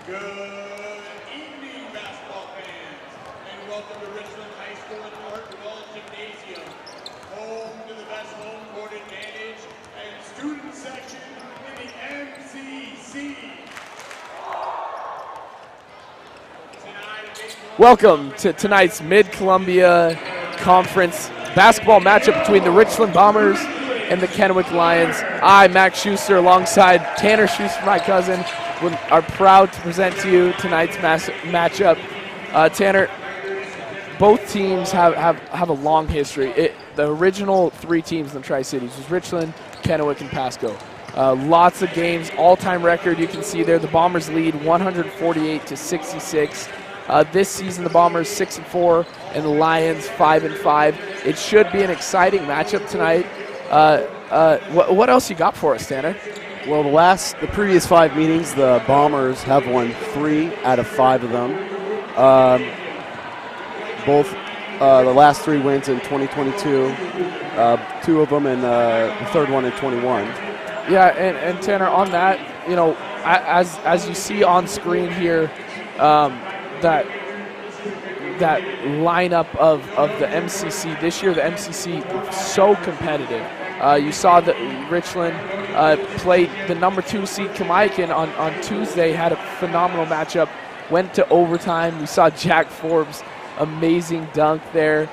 Good evening, basketball fans, and welcome to Richland High School and Art Dawald Gymnasium, home to the best home court advantage and student section in the MCC. Welcome to tonight's Mid-Columbia Conference basketball matchup between the Richland Bombers and the Kennewick Lions. I, Max Schuster, alongside Tanner Schuster, my cousin, are proud to present to you tonight's matchup. Tanner, both teams have a long history. The original three teams in the Tri-Cities was Richland, Kennewick, and Pasco. Lots of games, all-time record you can see there. The Bombers lead 148-66. This season, the Bombers 6-4, and the Lions 5-5. It should be an exciting matchup tonight. What else you got for us, Tanner? Well, the previous 5 meetings, the Bombers have won 3 out of 5 of them. Both the last 3 wins in 2022, 2 of them, and the third one in 21. Yeah, and Tanner, on that, you know, as you see on screen here, that lineup of the MCC this year, the MCC so competitive. You saw that Richland played the number 2 seed Kamaikan on Tuesday, had a phenomenal matchup, went to overtime. We saw Jack Forbes' amazing dunk there.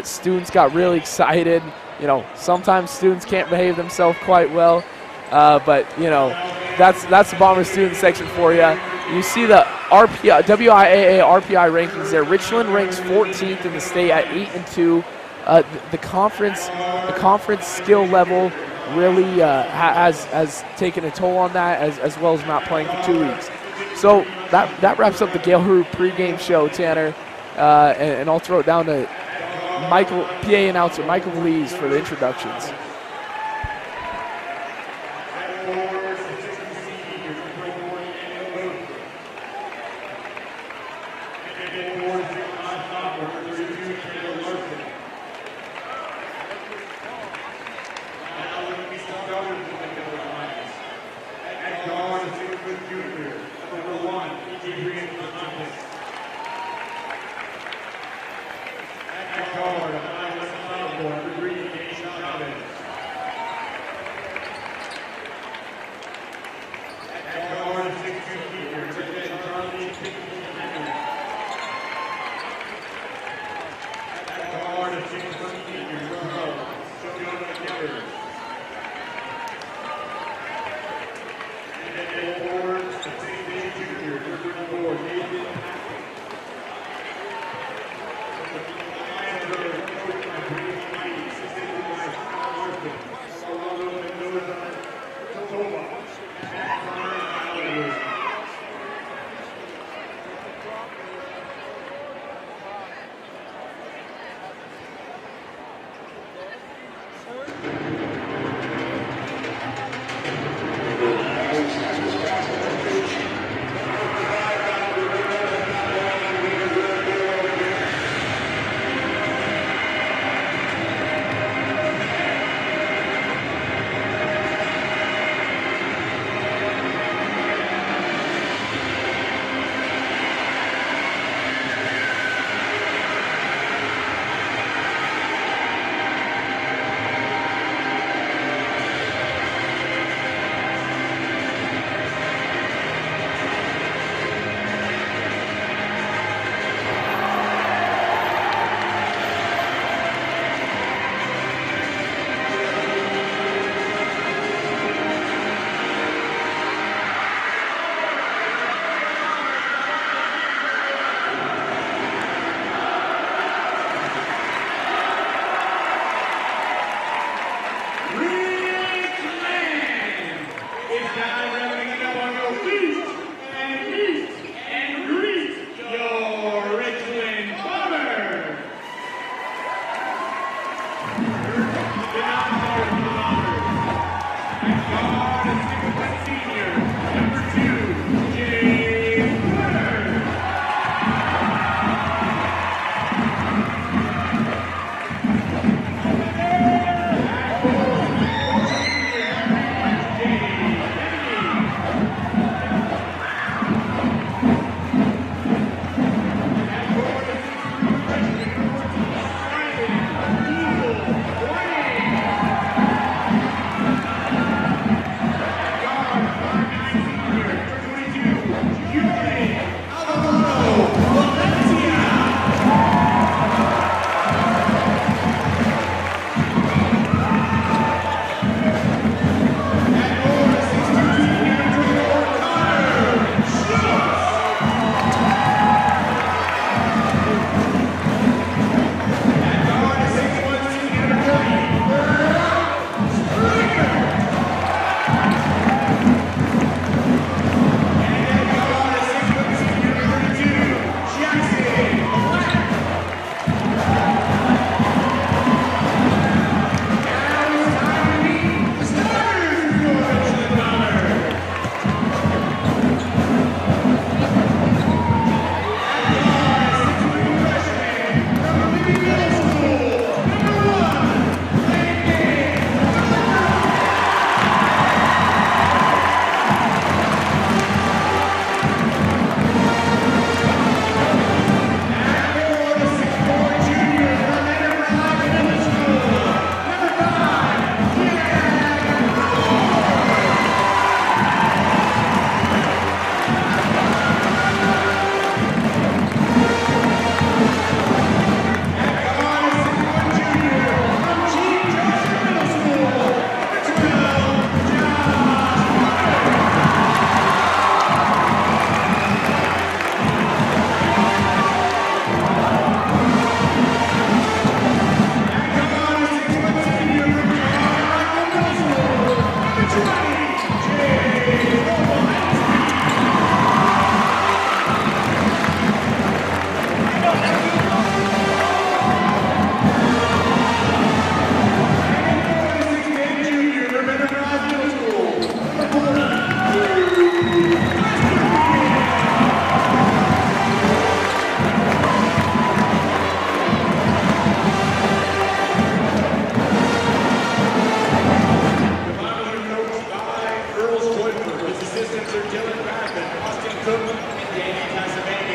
Students got really excited. You know, sometimes students can't behave themselves quite well, but you know, that's the Bomber student section for you. You see the WIAA RPI rankings there. Richland ranks 14th in the state at 8-2. The conference skill level really has taken a toll on that, as well as not playing for 2 weeks. So that wraps up the Gale Hoop pregame show, Tanner, and I'll throw it down to PA announcer Michael Lees for the introductions.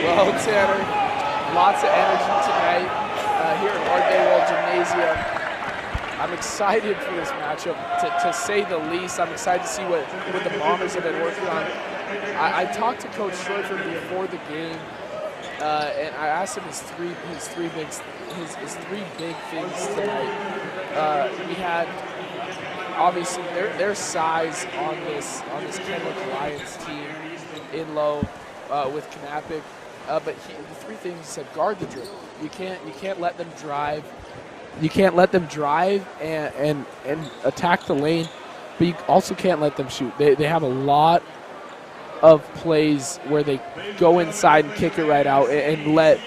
Well, Tanner, lots of energy tonight here at Art Dawald Gymnasium. I'm excited for this matchup, to say the least. I'm excited to see what the Bombers have been working on. I talked to Coach Schroeder before the game, and I asked him his three big things tonight. We had obviously their size on this Kennewick Lions team in low with Kennewick, but the three things he said: guard the dribble. You can't let them drive. You can't let them drive and attack the lane, but you also can't let them shoot. They have a lot of plays where they go inside and kick it right out and let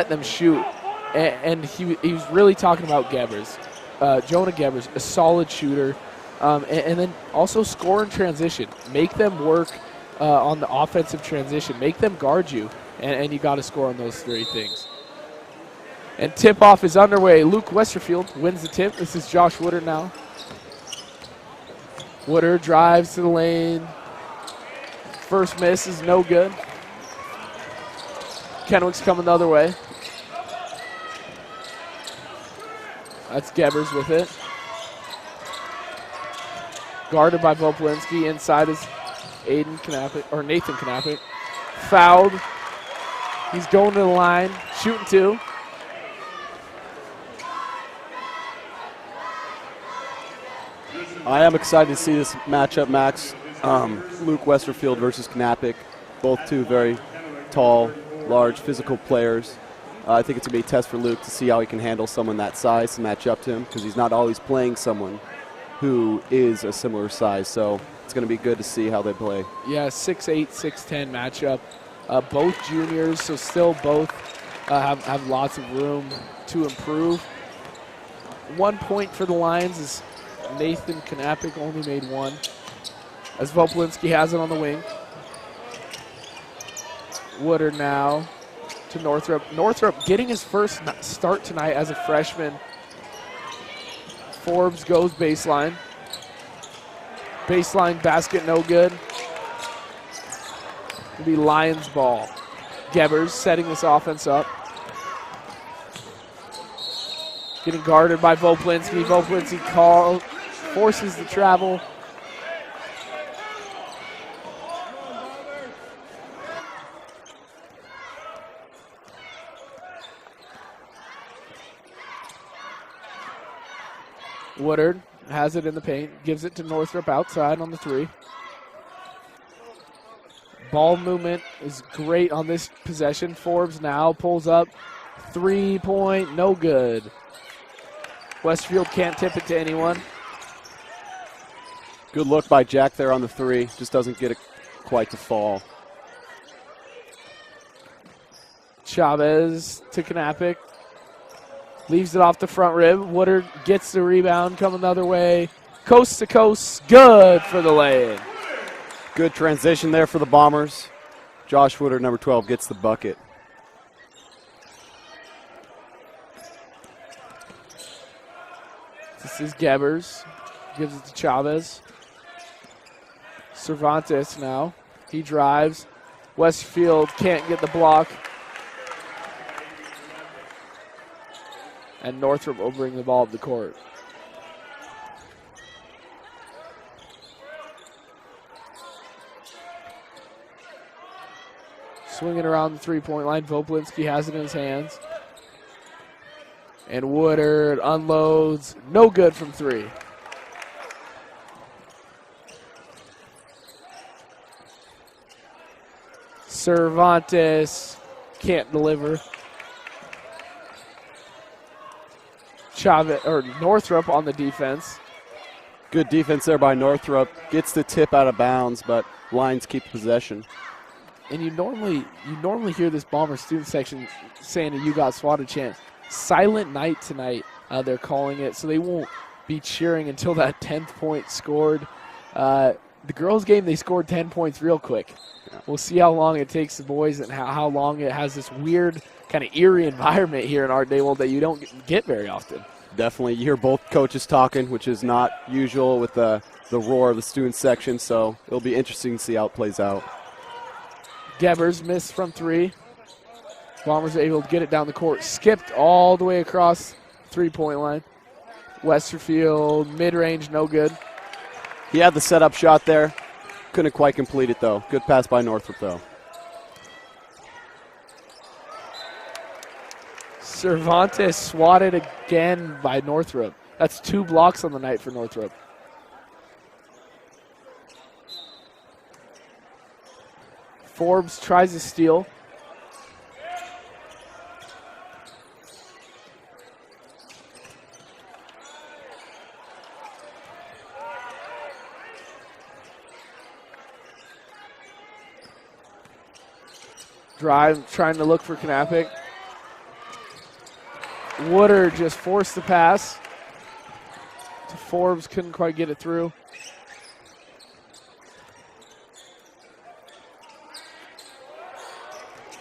them shoot. And he was really talking about Gebbers, Jonah Gebbers, a solid shooter, and then also score in transition. Make them work on the offensive transition. Make them guard you, and you got to score on those three things. And tip-off is underway. Luke Westerfield wins the tip. This is Josh Woodard now. Woodard drives to the lane. First miss is no good. Kennewick's coming the other way. That's Gebbers with it. Guarded by Vopolinski. Inside is Nathan Knappich. Fouled. He's going to the line. Shooting two. I am excited to see this matchup, Max. Luke Westerfield versus Knappich. Both two very tall, large, physical players. I think it's going to be a test for Luke to see how he can handle someone that size to match up to him, because he's not always playing someone who is a similar size. So it's going to be good to see how they play. Yeah, 6'8", 6'10 matchup. Both juniors, so still both have lots of room to improve. 1 point for the Lions is Nathan Knappich only made one, as Vopolinski has it on the wing. Woodard now to Northrop. Northrop getting his first start tonight as a freshman. Forbes goes baseline. Baseline basket no good. It'll be Lions ball. Gebbers setting this offense up. Getting guarded by Vopolinski. Vopolinski forces the travel. Woodard has it in the paint, gives it to Northrop outside on the three. Ball movement is great on this possession. Forbes now pulls up. 3-point, no good. Westfield can't tip it to anyone. Good look by Jack there on the three. Just doesn't get it quite to fall. Chavez to Knappich. Leaves it off the front rib. Woodard gets the rebound, coming the other way. Coast to coast, good for the lay-in. Good transition there for the Bombers. Josh Woodard, number 12, gets the bucket. This is Gebbers. Gives it to Chavez. Cervantes now. He drives. Westfield can't get the block. And Northrop will bring the ball up the court. Swinging around the three-point line. Vopolinski has it in his hands. And Woodard unloads. No good from three. Cervantes can't deliver. Chavez or Northrop on the defense. Good defense there by Northrop. Gets the tip out of bounds, but Lions keep possession. And you normally hear this Bomber student section saying a "You Got Swatted" chant. Silent night tonight, they're calling it, so they won't be cheering until that 10th point scored. The girls' game, they scored 10 points real quick. Yeah. We'll see how long it takes the boys and how long it has this weird kind of eerie environment here in Art Dawald that you don't get very often. Definitely. You hear both coaches talking, which is not usual with the the roar of the student section, so it'll be interesting to see how it plays out. Gebers missed from 3. Bombers are able to get it down the court. Skipped all the way across 3-point line. Westerfield, mid-range, no good. He had the setup shot there. Couldn't quite complete it, though. Good pass by Northrop, though. Cervantes swatted again by Northrop. That's 2 blocks on the night for Northrop. Forbes tries to steal. Drive, trying to look for Kennewick. Woodard just forced the pass to Forbes, couldn't quite get it through.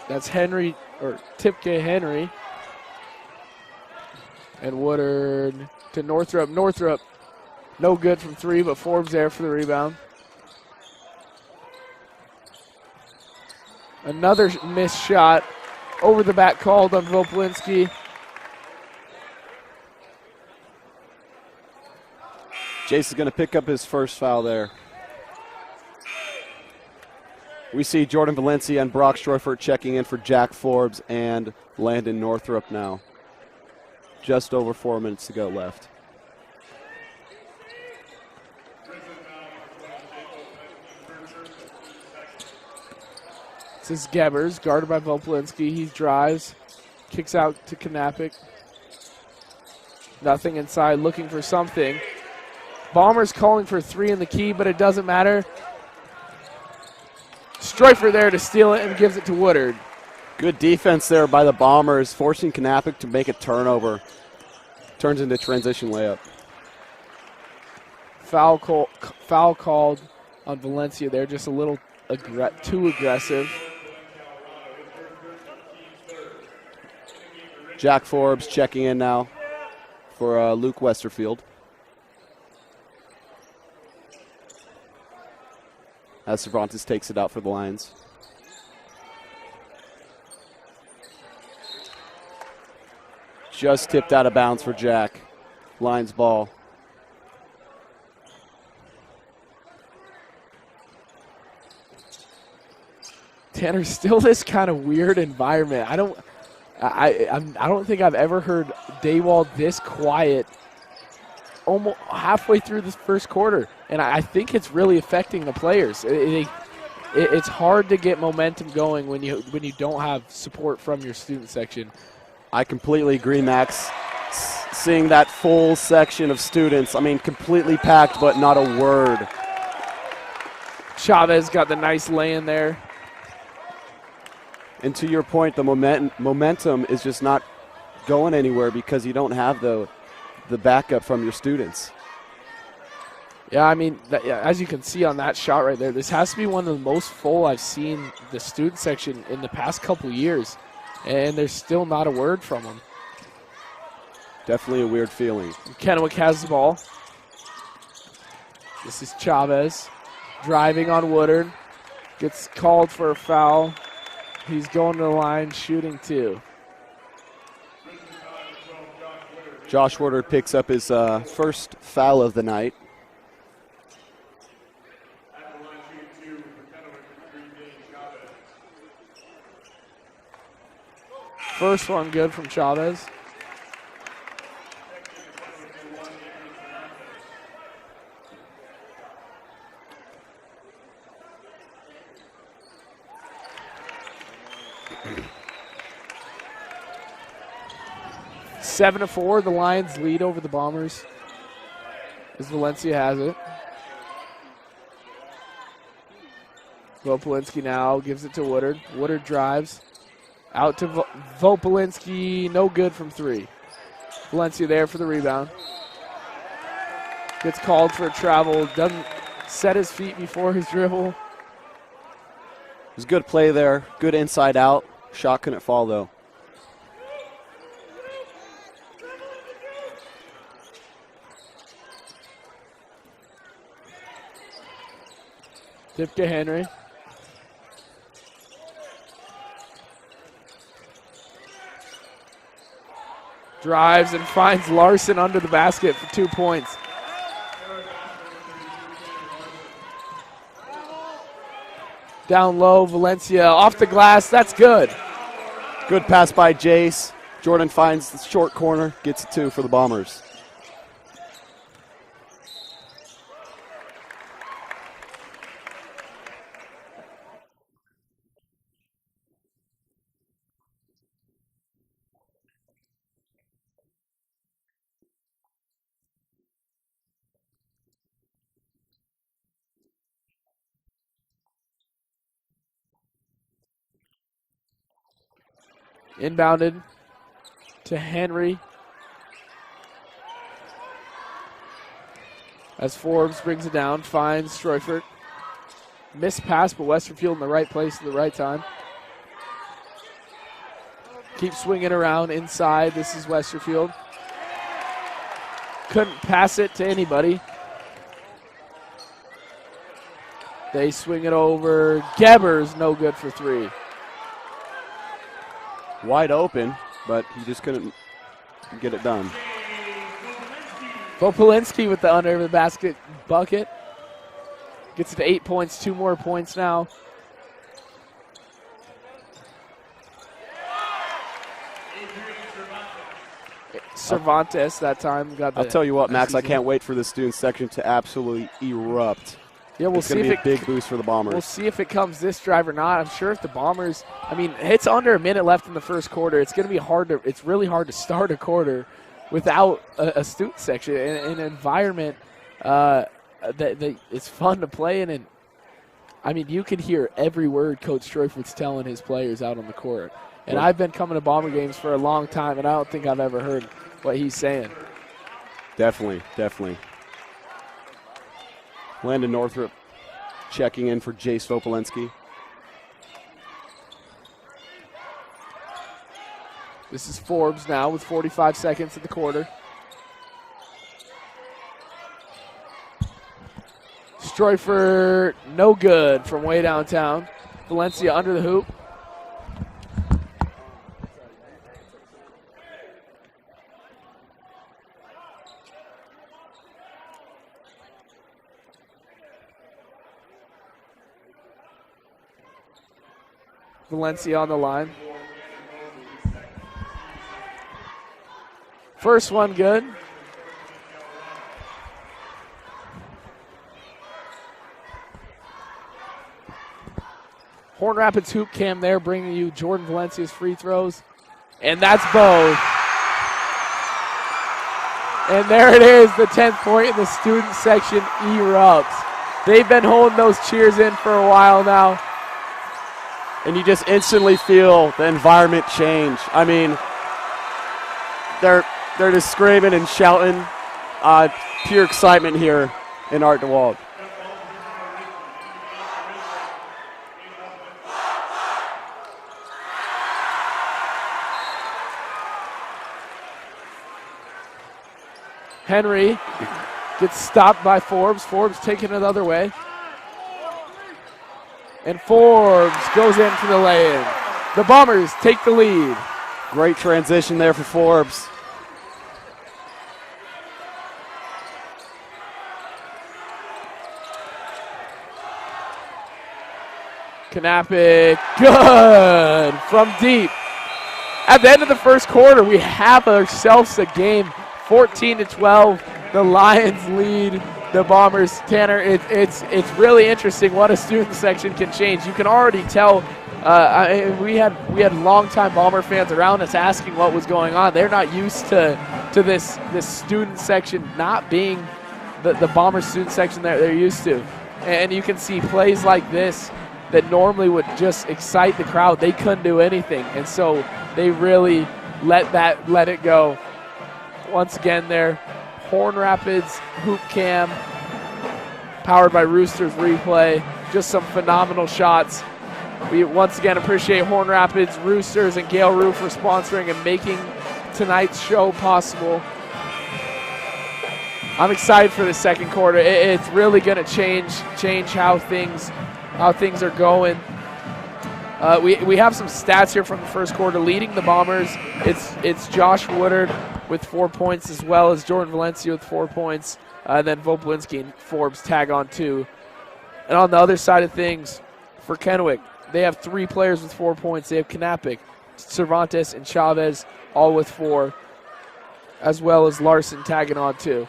That's Henry, or Tipke Henry. And Woodard to Northrop. Northrop, no good from 3, but Forbes there for the rebound. Another missed shot. Over the back called on Vopolinski. Jace is going to pick up his first foul there. We see Jordan Valencia and Brock Stroifert checking in for Jack Forbes and Landon Northrop now. Just over 4 minutes to go left. This is Gebers, guarded by Vopolinski. He drives, kicks out to Kennewick. Nothing inside, looking for something. Bombers calling for 3 in the key, but it doesn't matter. Stroifert there to steal it and gives it to Woodard. Good defense there by the Bombers, forcing Kennewick to make a turnover. Turns into transition layup. Foul called on Valencia there, just a little too aggressive. Jack Forbes checking in now for Luke Westerfield. As Cervantes takes it out for the Lions. Just tipped out of bounds for Jack. Lions ball. Tanner, still this kind of weird environment. I don't think I've ever heard Dawald this quiet almost halfway through the first quarter, and I think it's really affecting the players. It's hard to get momentum going when you don't have support from your student section. I completely agree, Max. Seeing that full section of students, I mean, completely packed, but not a word. Chavez got the nice lay-in there. And to your point, the momentum is just not going anywhere because you don't have the backup from your students. Yeah, I mean, as you can see on that shot right there, this has to be one of the most full I've seen the student section in the past couple years, and there's still not a word from them. Definitely a weird feeling. Kennewick has the ball. This is Chavez driving on Woodard. Gets called for a foul. He's going to the line, shooting 2. Josh Woodard picks up his first foul of the night. First one good from Chavez. Seven to 4, the Lions lead over the Bombers as Valencia has it. Vopolinski now gives it to Woodard. Woodard drives out to Vopolinski, no good from 3. Valencia there for the rebound. Gets called for a travel, doesn't set his feet before his dribble. It was a good play there, good inside out. Shot couldn't fall though. Tip to Henry. Drives and finds Larson under the basket for 2 points. Down low, Valencia off the glass. That's good. Good pass by Jace. Jordan finds the short corner, gets it 2 for the Bombers. Inbounded to Henry. As Forbes brings it down, finds Stroifert. Missed pass, but Westerfield in the right place at the right time. Keeps swinging around inside. This is Westerfield. Couldn't pass it to anybody. They swing it over. Gebber's no good for 3. Wide open, but he just couldn't get it done. Popolinski with the under the basket bucket. Gets it to 8 points, 2 more points now. Cervantes that time got the. I'll tell you what, Max, I can't wait for the student section to absolutely erupt. Yeah, we'll it's see going if to be a big boost for the Bombers. We'll see if it comes this drive or not. I'm sure if the Bombers, I mean, it's under a minute left in the first quarter. It's going to be hard to. It's really hard to start a quarter without a student section in an environment that it's fun to play in. And I mean, you can hear every word Coach Stroifert's telling his players out on the court. And I've been coming to Bomber games for a long time, and I don't think I've ever heard what he's saying. Definitely, definitely. Landon Northrup checking in for Jace Vopolinski. This is Forbes now with 45 seconds in the quarter. Stroifert, no good from way downtown. Valencia under the hoop. Valencia on the line. First one good. Horn Rapids hoop cam there bringing you Jordan Valencia's free throws. And that's both. And there it is, the 10th point in the student section erupts. They've been holding those cheers in for a while now. And you just instantly feel the environment change. I mean, they're just screaming and shouting. Pure excitement here in Art Dawald. Henry gets stopped by Forbes. Forbes taking it the other way. And Forbes goes in for the lay-in. The Bombers take the lead. Great transition there for Forbes. Kennewick, good from deep. At the end of the first quarter, we have ourselves a game, 14-12. The Lions lead the Bombers. Tanner, it's really interesting what a student section can change. You can already tell. We had longtime Bomber fans around us asking what was going on. They're not used to this student section not being the Bomber student section they're used to. And you can see plays like this that normally would just excite the crowd. They couldn't do anything, and so they really let it go. Once again there, Horn Rapids hoop cam, powered by Roosters Replay. Just some phenomenal shots. We once again appreciate Horn Rapids, Roosters, and Gale Roof for sponsoring and making tonight's show possible. I'm excited for the second quarter. It's really going to change how things are going. We have some stats here from the first quarter. Leading the Bombers, it's Josh Woodard with 4 points, as well as Jordan Valencia with 4 points. Then Voplinski and Forbes tag on 2. And on the other side of things, for Kennewick, they have 3 players with 4 points. They have Knappich, Cervantes, and Chavez all with 4, as well as Larson tagging on 2.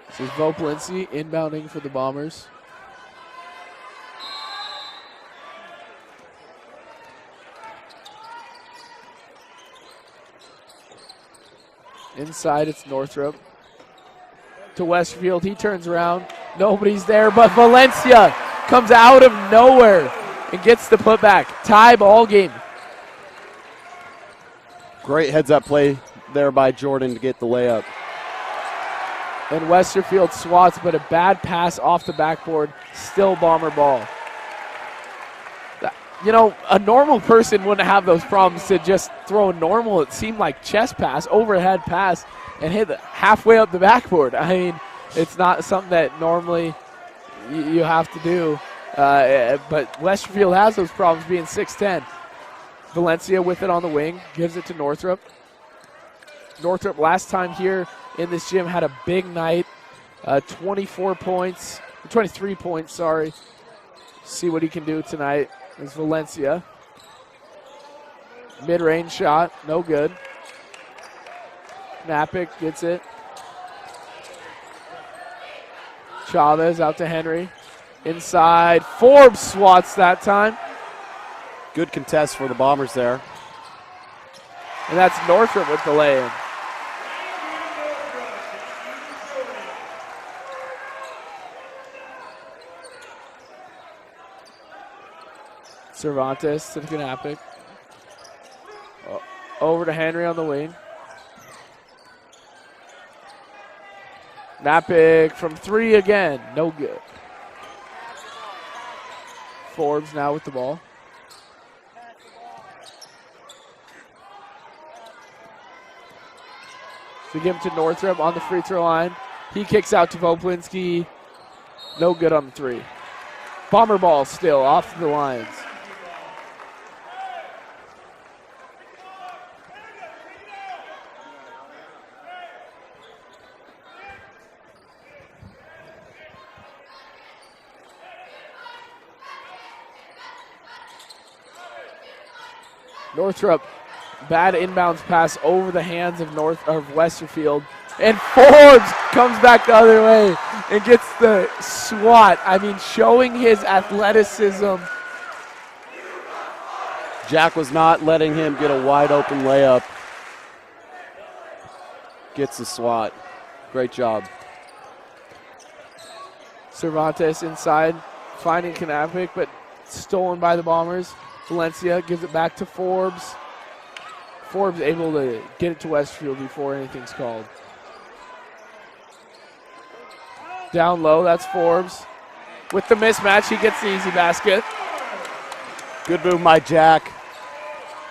This is Voplinski inbounding for the Bombers. Inside, it's Northrop. To Westerfield, he turns around. Nobody's there, but Valencia comes out of nowhere and gets the putback. Tie ball game. Great heads-up play there by Jordan to get the layup. And Westerfield swats, but a bad pass off the backboard. Still Bomber ball. You know, a normal person wouldn't have those problems to just throw a normal, it seemed like chest pass, overhead pass, and hit halfway up the backboard. I mean, it's not something that normally you have to do. But Westerfield has those problems being 6'10". Valencia with it on the wing, gives it to Northrop. Northrop last time here in this gym had a big night, 23 points, sorry. See what he can do tonight. Is Valencia. Mid-range shot, no good. Knappich gets it. Chavez out to Henry. Inside, Forbes swats that time. Good contest for the Bombers there. And that's Northrop with the lay-in. Cervantes to Knappich. Over to Henry on the wing. Knappich from 3 again. No good. Forbes now with the ball. So give him to Northrop on the free throw line. He kicks out to Voplinski. No good on the 3. Bomber ball still off the Lions. Northrop, bad inbounds pass over the hands of Westerfield. And Forbes comes back the other way and gets the swat. I mean, showing his athleticism. Jack was not letting him get a wide open layup. Gets the swat. Great job. Cervantes inside, finding Knappich, but stolen by the Bombers. Valencia gives it back to Forbes. Forbes able to get it to Westfield before anything's called. Down low, that's Forbes. With the mismatch, he gets the easy basket. Good move by Jack.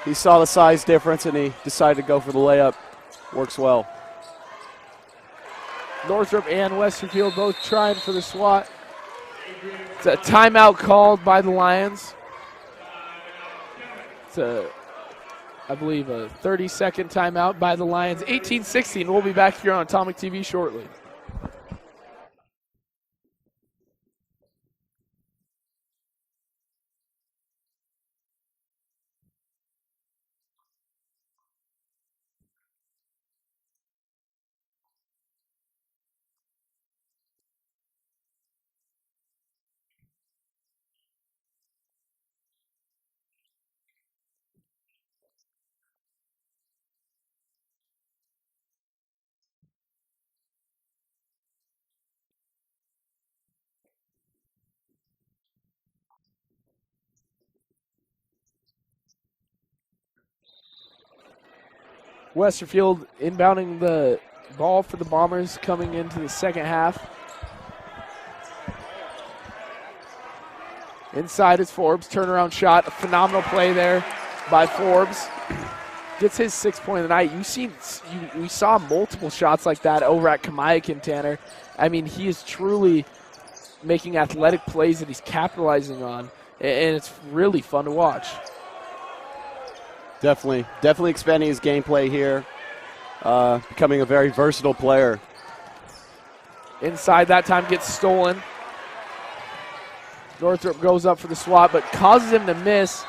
He saw the size difference and he decided to go for the layup. Works well. Northrop and Westerfield both trying for the swat. It's a timeout called by the Lions. It's I believe a 30-second timeout by the Lions. 18-16. We'll be back here on Atomic TV shortly. Westerfield inbounding the ball for the Bombers coming into the second half. Inside is Forbes. Turnaround shot. A phenomenal play there by Forbes. Gets his 6th point of the night. We saw multiple shots like that over at Kamayakin, Tanner. I mean, he is truly making athletic plays that he's capitalizing on, and it's really fun to watch. Definitely expanding his gameplay here, becoming a very versatile player. Inside that time gets stolen. Northrop goes up for the swat, but causes him to miss.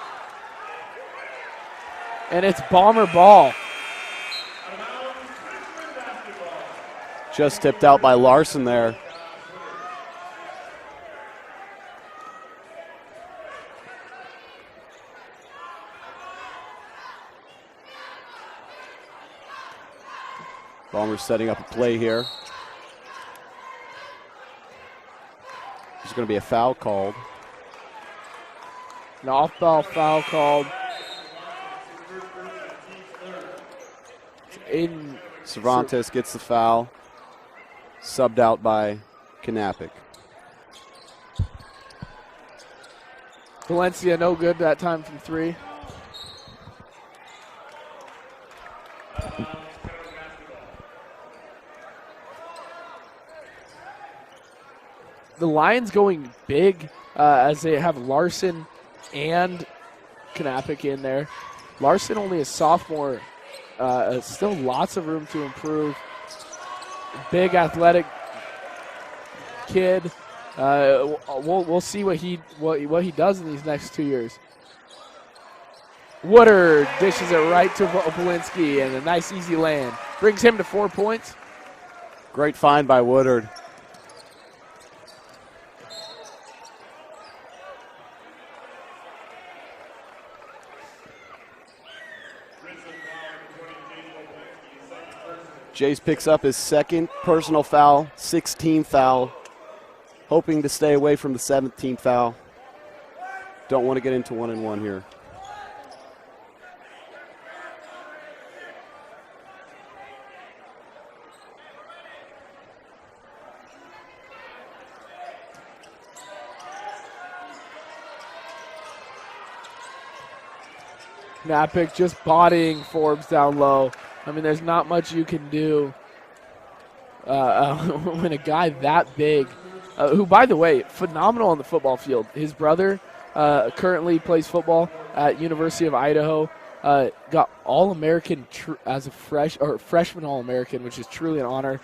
And it's Bomber ball. Just tipped out by Larson there. Bombers setting up a play here. There's going to be a foul called. An off-ball foul called. Aiden Cervantes gets the foul. Subbed out by Kennewick. Valencia no good that time from 3. The Lions going big as they have Larson and Kennewick in there. Larson only a sophomore. Still lots of room to improve. Big athletic kid. We'll see what he does in these next 2 years. Woodard dishes it right to Polinski, and a nice easy land. Brings him to 4 points. Great find by Woodard. Jace picks up his 2nd personal foul, 16th foul, hoping to stay away from the 17th foul. Don't want to get into 1-and-1 here. Knappick just bodying Forbes down low. I mean, there's not much you can do when a guy that big, who, by the way, phenomenal on the football field. His brother currently plays football at University of Idaho. Got All-American as a freshman All-American, which is truly an honor.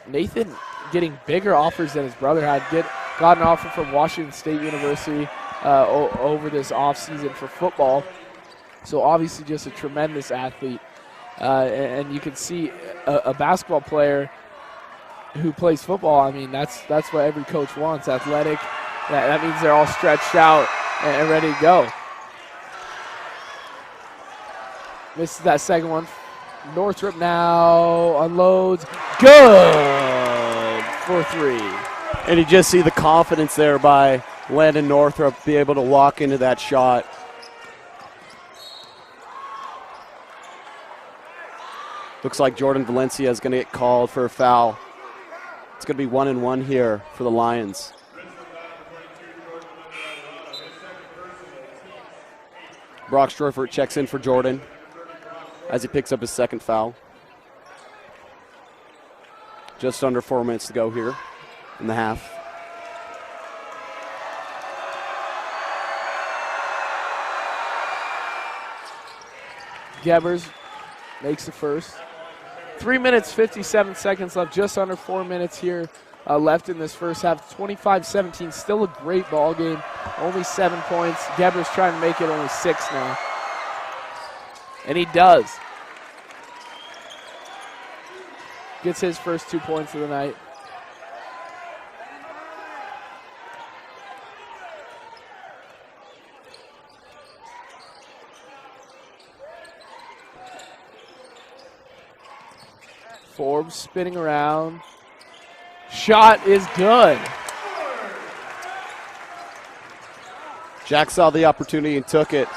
Nathan getting bigger offers than his brother had. Got an offer from Washington State University over this offseason for football. So obviously just a tremendous athlete. And you can see a basketball player who plays football. I mean, that's what every coach wants, athletic. That means they're all stretched out and ready to go. Misses that second one. Northrop now unloads. Good for 3. And you just see the confidence there by Landon Northrop, be able to walk into that shot. Looks like Jordan Valencia is going to get called for a foul. It's going to be 1-and-1 here for the Lions. Brock Stroffert checks in for Jordan as he picks up his 2nd foul. Just under 4 minutes to go here in the half. Gebers makes the first. 3 minutes, 57 seconds left, just under 4 minutes here left in this first half. 25-17, still a great ball game. Only 7 points. Gebers trying to make it only 6 now. And he does. Gets his first 2 points of the night. Forbes spinning around. Shot is good. Jack saw the opportunity and took it.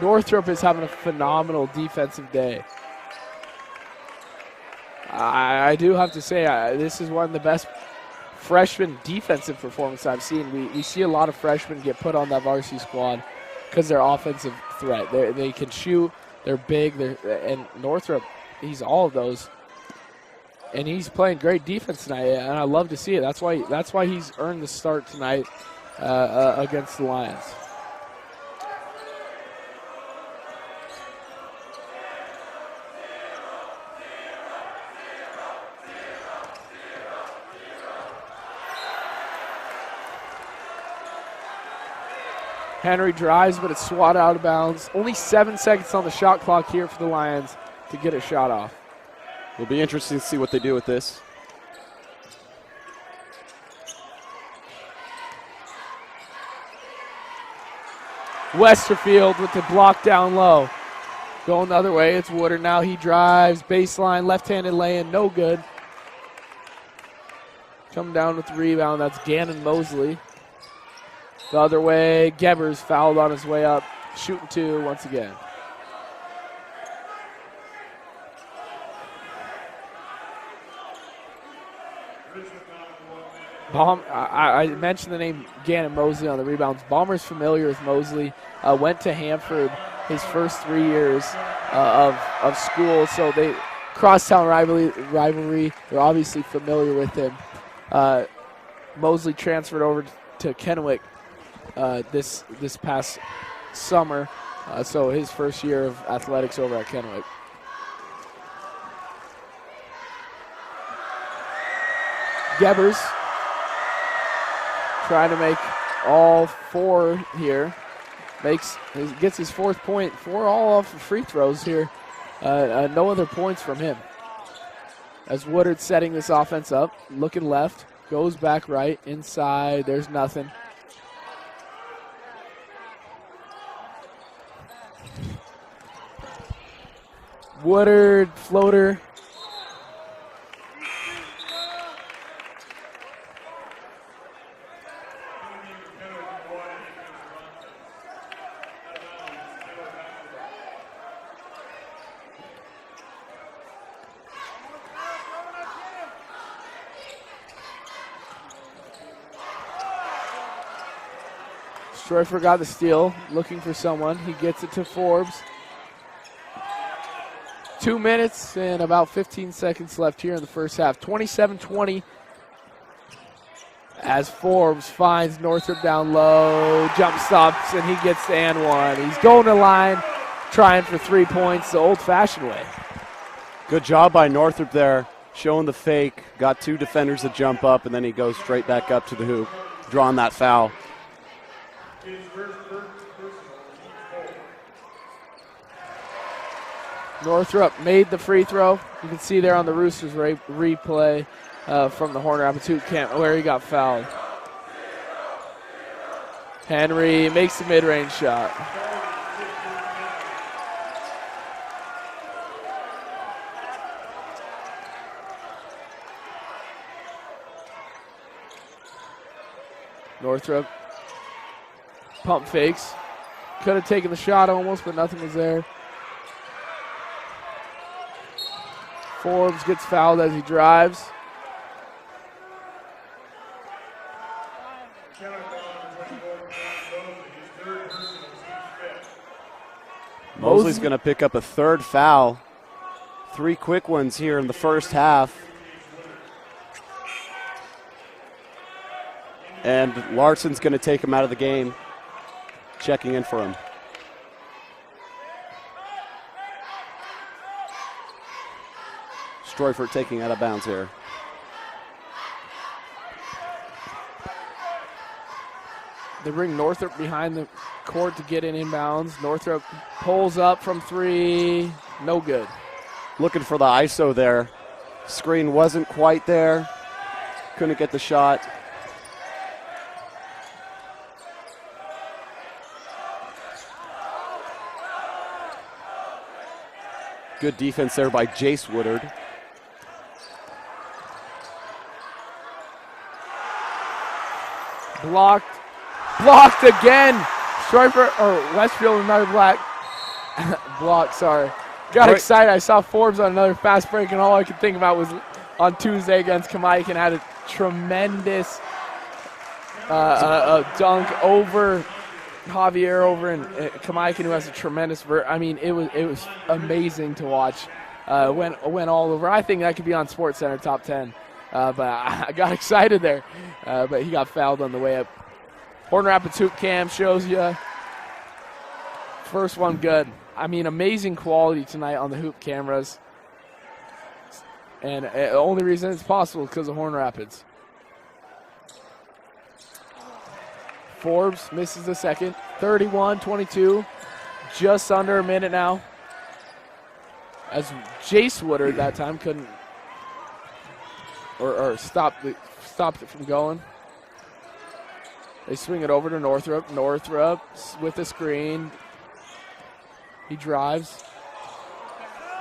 Northrop is having a phenomenal defensive day. I do have to say this is one of the best freshman defensive performances I've seen. We see a lot of freshmen get put on that varsity squad because they're offensive threat. They can shoot. They're big. And Northrop, he's all of those. And he's playing great defense tonight, and I love to see it. That's why he's earned the start tonight against the Lions. Henry drives, but it's swatted out of bounds. Only 7 seconds on the shot clock here for the Lions to get a shot off. It'll be interesting to see what they do with this. Westerfield with the block down low. Going the other way, it's Woodard now. He drives, baseline, left-handed lay-in, no good. Coming down with the rebound, that's Gannon Mosley. The other way, Gebers fouled on his way up. Shooting two once again. I mentioned the name Gannon Mosley on the rebounds. Balmer's familiar with Mosley. Went to Hanford his first 3 years of school, so they crosstown rivalry. They're obviously familiar with him. Mosley transferred over to Kennewick this past summer, so his first year of athletics over at Kennewick. Gebers trying to make all four here. Gets his 4th point, 4 all off of free throws here. No other points from him. As Woodard setting this offense up, looking left, goes back right, inside, there's nothing. Woodard, floater. Stroifer got the steal, looking for someone. He gets it to Forbes. 2 minutes and about 15 seconds left here in the first half. 27-20 as Forbes finds Northrop down low, jump stops, and he gets the and one. He's going to line, trying for 3 points the old-fashioned way. Good job by Northrop there, showing the fake. Got 2 defenders to jump up, and then he goes straight back up to the hoop, drawing that foul. Northrop made the free throw. You can see there on the Roosters replay from the Horner Rapids camp where he got fouled. Henry makes the mid-range shot. Northrop pump fakes. Could have taken the shot almost, but nothing was there. Forbes gets fouled as he drives. Mosley's going to pick up a 3rd foul. 3 quick ones here in the first half. And Larson's going to take him out of the game, checking in for him. Stroifer taking out of bounds here. They bring Northrop behind the court to get in inbounds. Northrop pulls up from 3, no good. Looking for the ISO there. Screen wasn't quite there. Couldn't get the shot. Good defense there by Jace Woodard. Blocked again. Stroifer, or Westfield, another block, sorry. got excited. I saw Forbes on another fast break, and all I could think about was on Tuesday against Kennewick, and had a tremendous dunk over Javier over in Kennewick, who has a tremendous it was amazing to watch. Went all over. I think that could be on SportsCenter top 10. But I got excited there. But he got fouled on the way up. Horn Rapids hoop cam shows you. First one good. I mean, amazing quality tonight on the hoop cameras. And the only reason it's possible is because of Horn Rapids. Forbes misses the second. 31-22. Just under a minute now. As Jace Woodard that time couldn't or stopped it from going. They swing it over to Northrup. Northrup with the screen. He drives.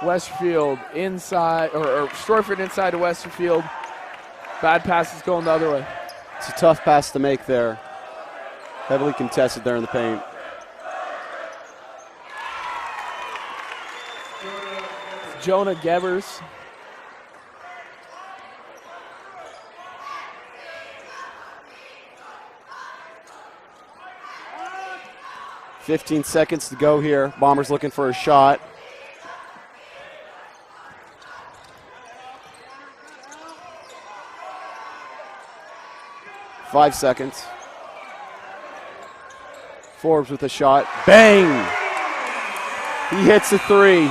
Westerfield inside, or Stroyford inside to Westerfield. Bad pass is going the other way. It's a tough pass to make there. Heavily contested there in the paint. Jonah Gebbers. .15 seconds to go here. Bombers looking for a shot. .5 seconds. Forbes with a shot. Bang! He hits a three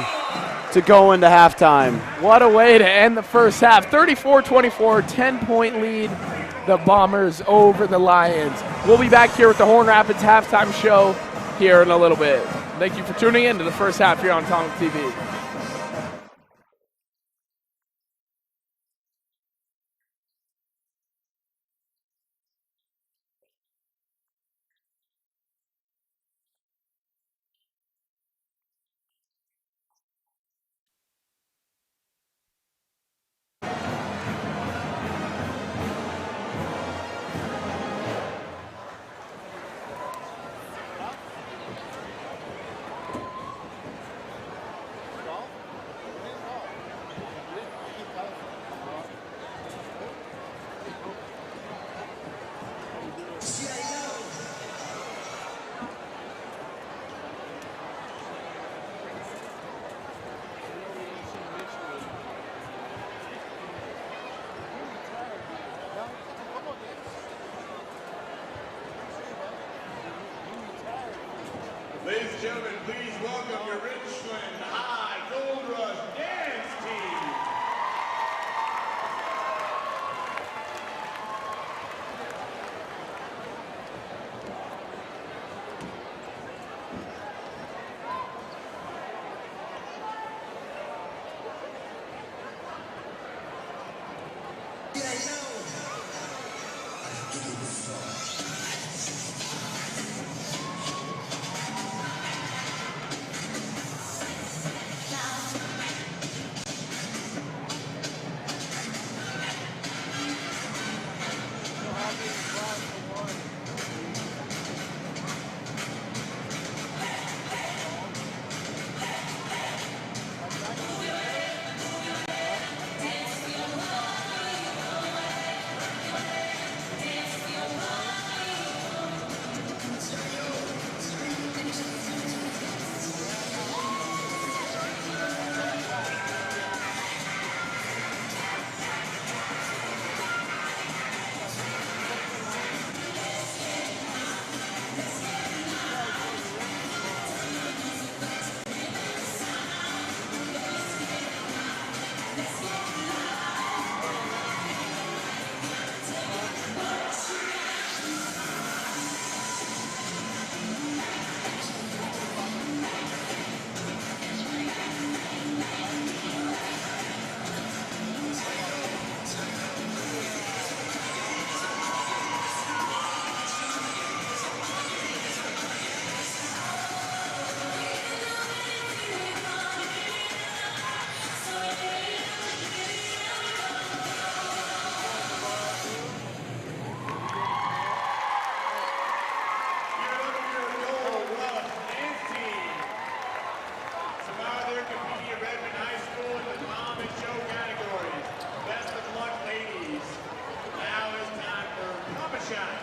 to go into halftime. What a way to end the first half. 34-24, 10-point lead. The Bombers over the Lions. We'll be back here with the Horn Rapids halftime show here in a little bit. Thank you for tuning in to the first half here on Atomic TV. Ladies and gentlemen, please welcome your Richland High Gold Rush Dance Team. shots.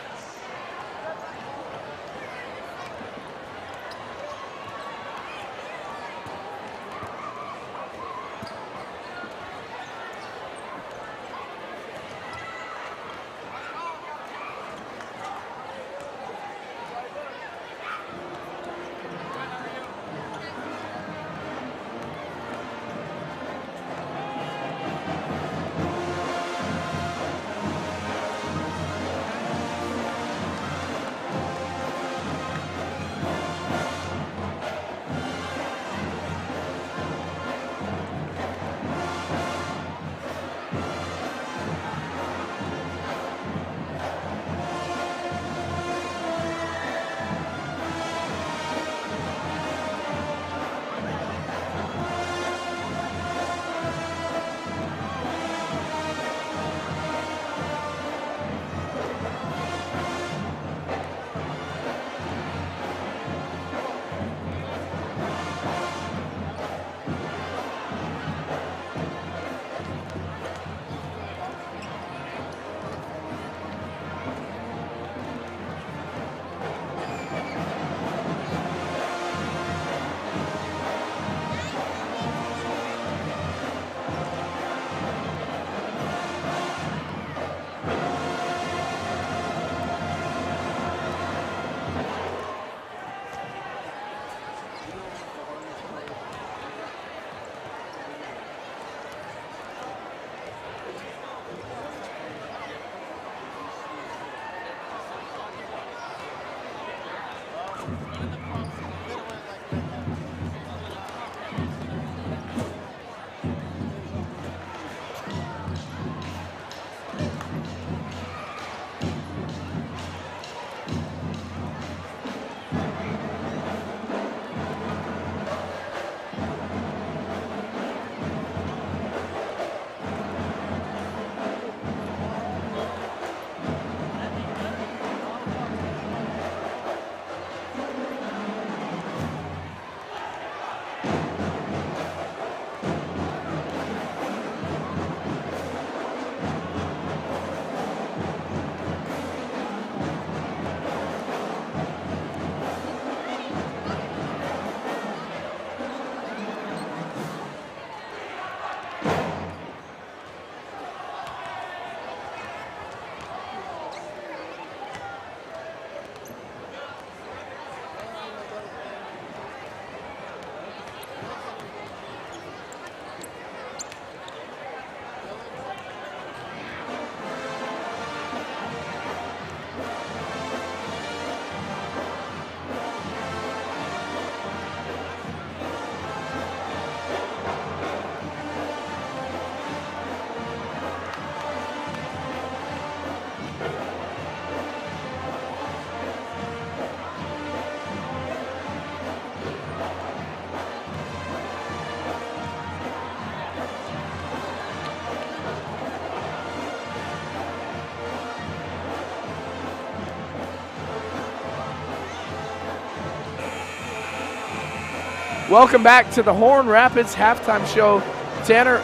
Welcome back to the Horn Rapids halftime show. Tanner,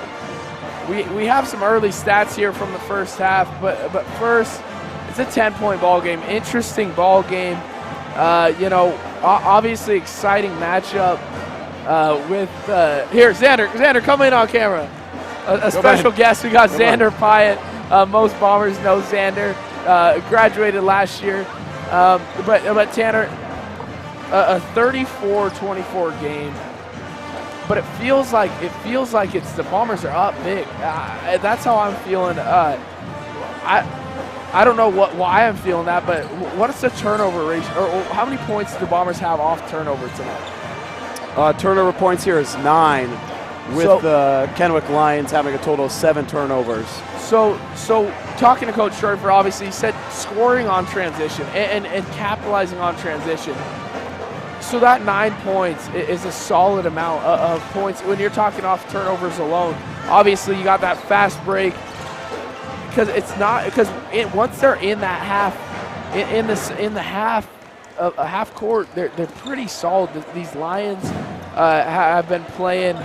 we have some early stats here from the first half, but first, it's a 10-point ball game. Interesting ball game. Obviously exciting matchup with here, Xander, come in on camera. A special guest. We got Xander Pyatt. Most Bombers know Xander. Graduated last year. But Tanner, a 34-24 game, but it feels like it's the Bombers are up big. That's how I'm feeling. I don't know why I'm feeling that, but what is the turnover ratio, or how many points do the Bombers have off turnover tonight? Turnover points here is 9, with the Kennewick Lions having a total of 7 turnovers. So talking to Coach Schroeder, obviously, he said scoring on transition and capitalizing on transition. So that 9 points is a solid amount of points when you're talking off turnovers alone. Obviously, you got that fast break once they're in that half, in the half, a half court, they're pretty solid. These Lions have been playing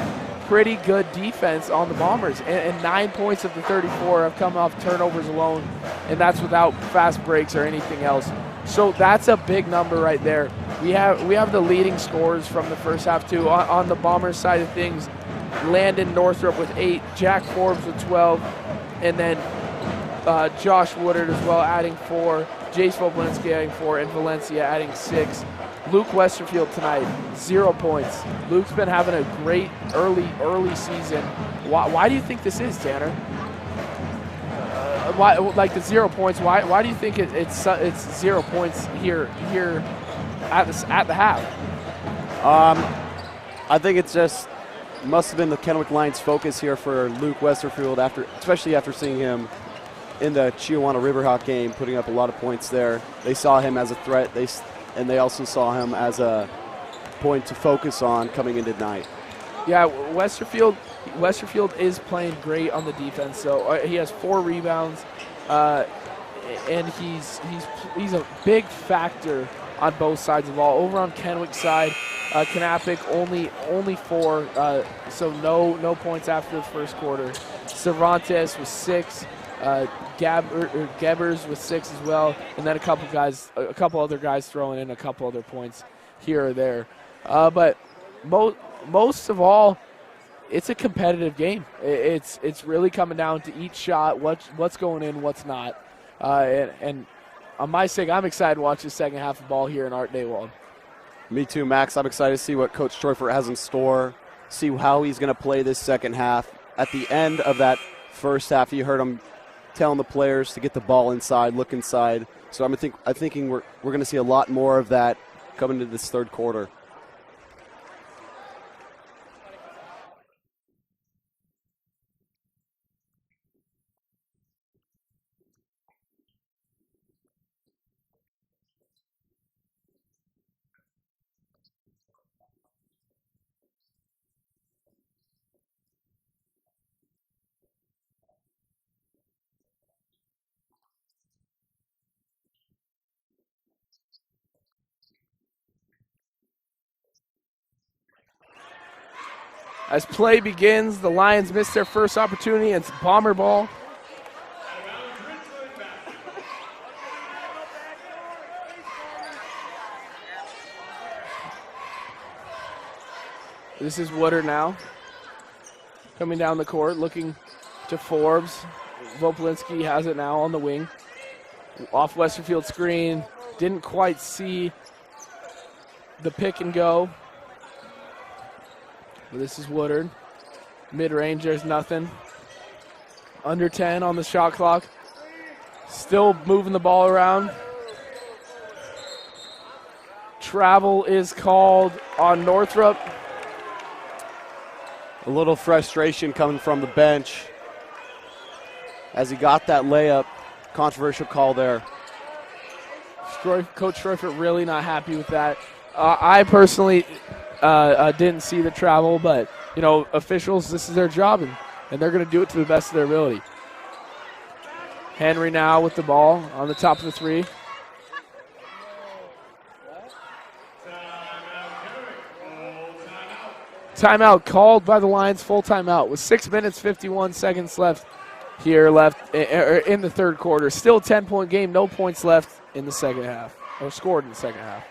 pretty good defense on the Bombers, and 9 points of the 34 have come off turnovers alone. and that's without fast breaks or anything else. So that's a big number right there. We have the leading scorers from the first half too. On the Bombers side of things, Landon Northrup with 8, Jack Forbes with 12, and then Josh Woodard as well adding 4, Jace Voblinski adding 4, and Valencia adding 6. Luke Westerfield tonight, 0 points. Luke's been having a great early season. Why do you think this is, Tanner? Why, like the 0 points? Why do you think it's 0 points here at the half? I think it's just must have been the Kennewick Lions' focus here for Luke Westerfield, especially after seeing him in the Chihuahua Riverhawk game, putting up a lot of points there. They saw him as a threat, and they also saw him as a point to focus on coming into tonight. Yeah, Westerfield is playing great on the defense. So he has 4 rebounds, and he's a big factor on both sides of the ball. Over on Kennewick's side, Kennewick only 4, so no points after the first quarter. Cervantes was 6. Gebbers with 6 as well, and then a couple other guys throwing in a couple other points here or there. But most of all, it's a competitive game. It's really coming down to each shot, what's going in, what's not. And on my sake, I'm excited to watch the second half of ball here in Art Dawald. Me too, Max. I'm excited to see what Coach Troyford has in store, see how he's going to play this second half. At the end of that first half, you heard him telling the players to get the ball inside, look inside. So I'm thinking we're going to see a lot more of that coming into this third quarter. As play begins, the Lions miss their first opportunity. It's Bomber ball. This is Woodard now. Coming down the court, looking to Forbes. Voplinski has it now on the wing. Off Westerfield screen. Didn't quite see the pick and go. But this is Woodard. Mid-range, there's nothing. Under 10 on the shot clock. Still moving the ball around. Travel is called on Northrup. A little frustration coming from the bench as he got that layup. Controversial call there. Coach Troyford really not happy with that. I personally didn't see the travel, but, you know, officials, this is their job, and they're going to do it to the best of their ability. Henry now with the ball on the top of the 3. Timeout called by the Lions, full timeout with 6 minutes, 51 seconds left in the third quarter. Still a 10-point game, no points left in the second half, or scored in the second half.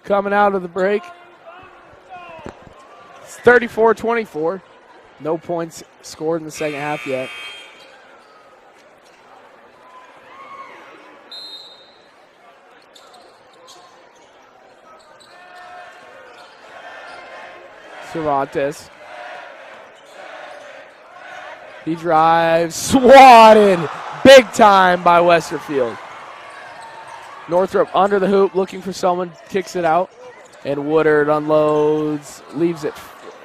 Coming out of the break. It's 34-24. No points scored in the second half yet. Cervantes. He drives, swatted big time by Westerfield. Northrop under the hoop, looking for someone, kicks it out. And Woodard unloads, leaves it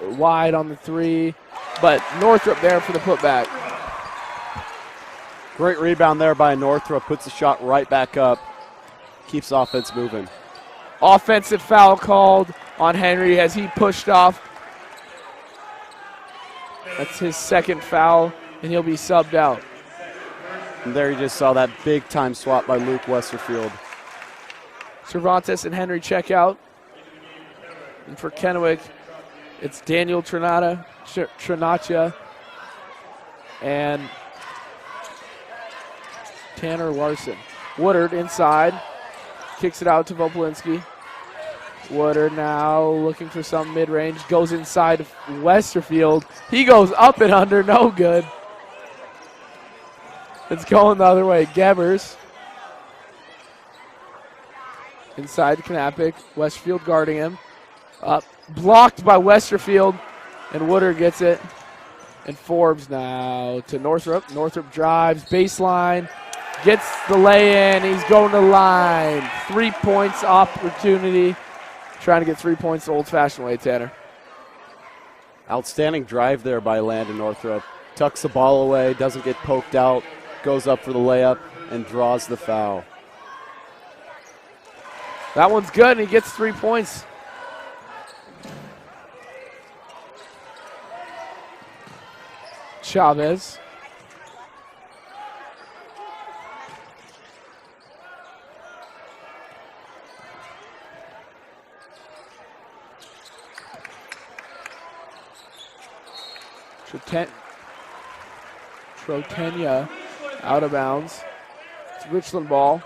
wide on the three. But Northrop there for the putback. Great rebound there by Northrop, puts the shot right back up, keeps offense moving. Offensive foul called on Henry as he pushed off. That's his second foul, and he'll be subbed out. And there you just saw that big-time swap by Luke Westerfield. Cervantes and Henry check out. And for Kennewick, it's Daniel Trinacha and Tanner Larson. Woodard inside, kicks it out to Vopolinski. Woodard now looking for some mid-range, goes inside Westerfield. He goes up and under, no good. It's going the other way. Gebers inside Knappich. Westerfield guarding him. Up, blocked by Westerfield, and Woodard gets it. And Forbes now to Northrop. Northrop drives, baseline, gets the lay-in. He's going to line. 3 points opportunity. Trying to get 3 points the old-fashioned way, Tanner. Outstanding drive there by Landon Northrop. Tucks the ball away, doesn't get poked out, goes up for the layup, and draws the foul. That one's good, and he gets 3 points. Chavez. Trotenia out of bounds. It's Richland ball.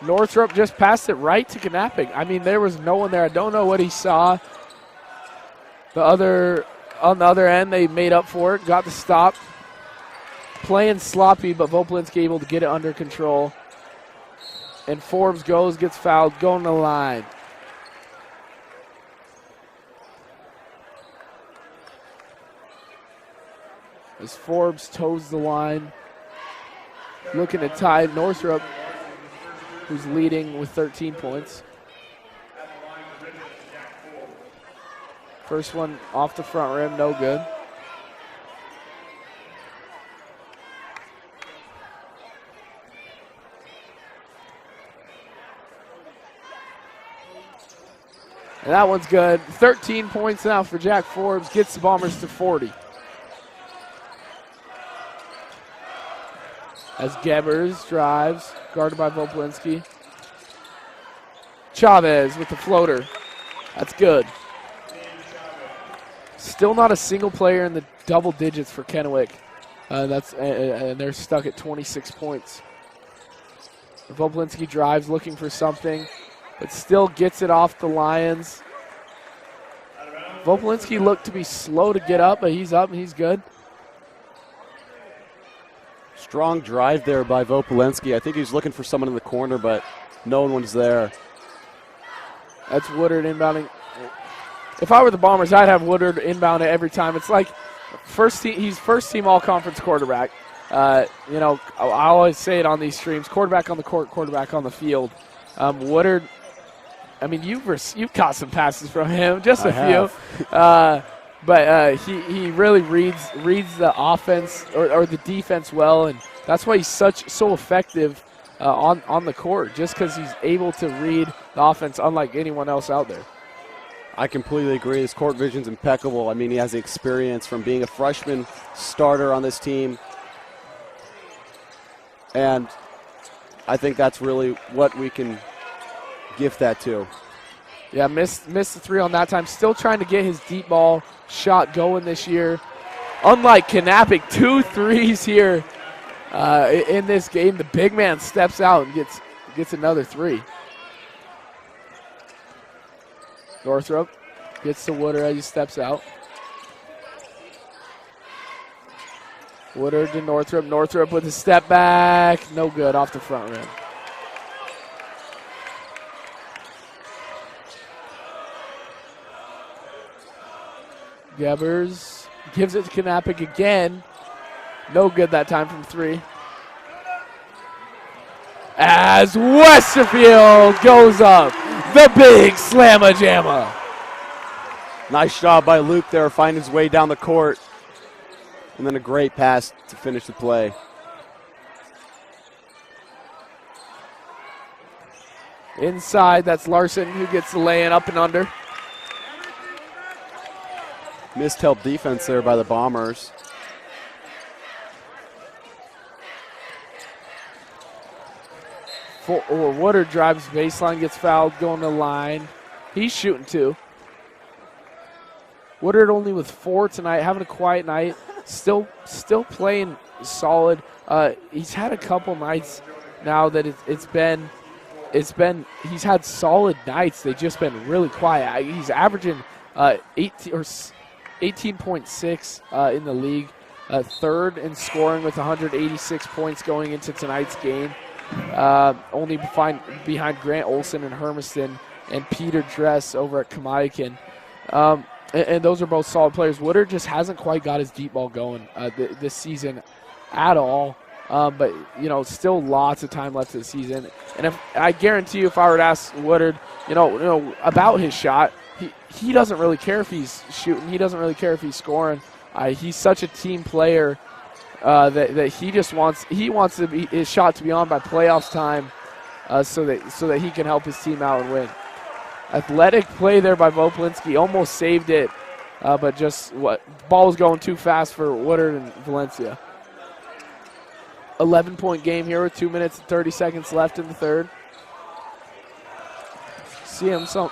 Northrop just passed it right to Knappich. I mean, there was no one there. I don't know what he saw. On the other end, they made up for it, got the stop. Playing sloppy, but Vopolinski able to get it under control. And Forbes goes, gets fouled, going to the line. As Forbes toes the line, looking to tie Northrop, who's leading with 13 points. First one off the front rim, no good. And that one's good. 13 points now for Jack Forbes. Gets the Bombers to 40. As Gebers drives, guarded by Vopolinski. Chavez with the floater. That's good. Still not a single player in the double digits for Kennewick. And they're stuck at 26 points. Vopolinski drives, looking for something, but still gets it off the Lions. Vopolinski looked to be slow to get up, but he's up and he's good. Strong drive there by Vopolinski. I think he was looking for someone in the corner, but no one was there. That's Woodard inbounding. If I were the Bombers, I'd have Woodard inbound it every time. It's like he's first team all-conference quarterback. I always say it on these streams, quarterback on the court, quarterback on the field. Woodard, I mean, you've caught some passes from him, just a few. But he really reads the offense or the defense well, and that's why he's so effective on the court, just because he's able to read the offense unlike anyone else out there. I completely agree. His court vision's impeccable. I mean, he has the experience from being a freshman starter on this team, and I think that's really what we can gift that to. Yeah, missed the three on that time. Still trying to get his deep ball shot going this year. Unlike Knappich, 2 threes here in this game. The big man steps out and gets another three. Northrop gets to Woodard as he steps out. Woodard to Northrop. Northrop with a step back. No good off the front rim. Gebers gives it to Kennewick again. No good that time from 3. As Westerfield goes up, the big slamma-jamma. Nice job by Luke there, finding his way down the court. And then a great pass to finish the play. Inside, that's Larson who gets the lay-in up and under. Missed help defense there by the Bombers. Woodard drives baseline, gets fouled, going to the line. He's shooting 2. Woodard only with 4 tonight, having a quiet night. Still playing solid. He's had a couple nights now that he's had solid nights. They've just been really quiet. He's averaging 18.6 in the league, third in scoring with 186 points going into tonight's game. Only behind Grant Olson and Hermiston and Peter Dress over at Kennewick. And those are both solid players. Woodard just hasn't quite got his deep ball going this season at all. But, still lots of time left of the season. And I guarantee you if I were to ask Woodard, about his shot, he doesn't really care if he's shooting. He doesn't really care if he's scoring. He's such a team player that he just wants his shot to be on by playoffs time so that he can help his team out and win. Athletic play there by Vopolinski. Almost saved it, but ball was going too fast for Woodard and Valencia. 11-point game here with 2 minutes and 30 seconds left in the third. Seeing some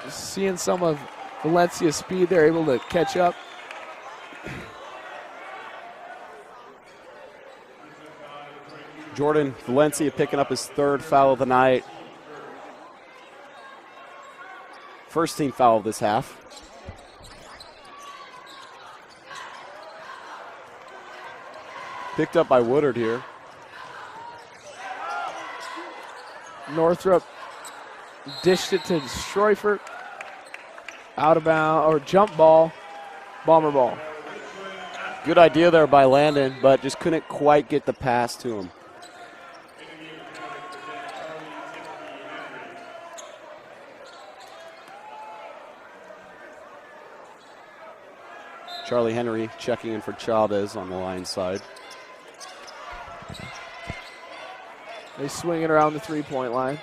of Valencia's speed, they're able to catch up. Jordan Valencia picking up his 3rd foul of the night. First team foul of this half. Picked up by Woodard here. Northrop dished it to Streufert. Out of bounds, or jump ball, Bomber ball. Good idea there by Landon, but just couldn't quite get the pass to him. Charlie Henry checking in for Chavez on the Lions side. They swing it around the 3-point line.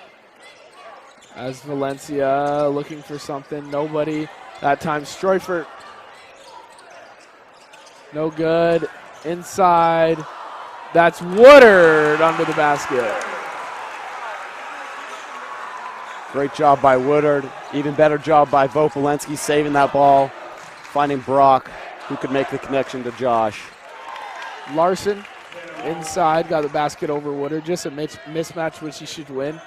As Valencia looking for something. Nobody. That time Streufert. No good. Inside. That's Woodard under the basket. Great job by Woodard. Even better job by Vopolinski saving that ball. Finding Brock, who could make the connection to Josh. Larson inside, got the basket over Woodard. Just a mismatch which he should win.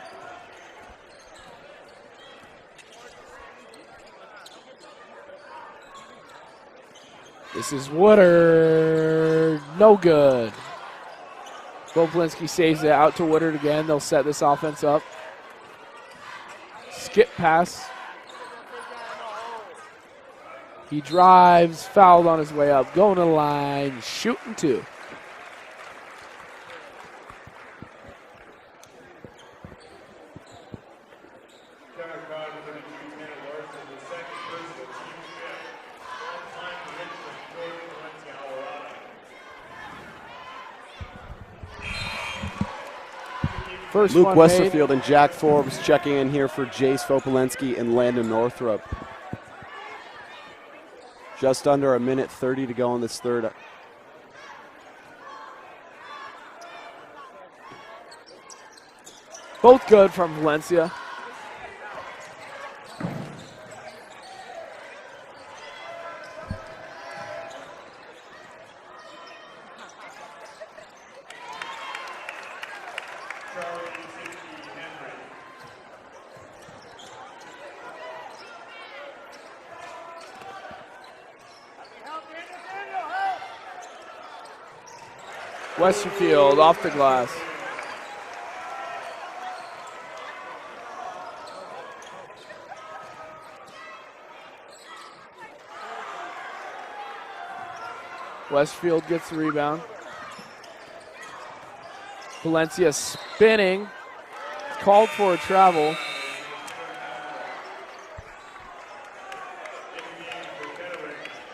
This is Woodard. No good. Vopolinski saves it out to Woodard again. They'll set this offense up. Skip pass. He drives, fouled on his way up, going to the line, shooting 2. First Luke one Westerfield and Jack Forbes checking in here for Jace Vopolinski and Landon Northrop. Just under 1:30 to go in this third. Both good from Valencia. Westerfield off the glass. Westfield gets the rebound. Valencia spinning. Called for a travel.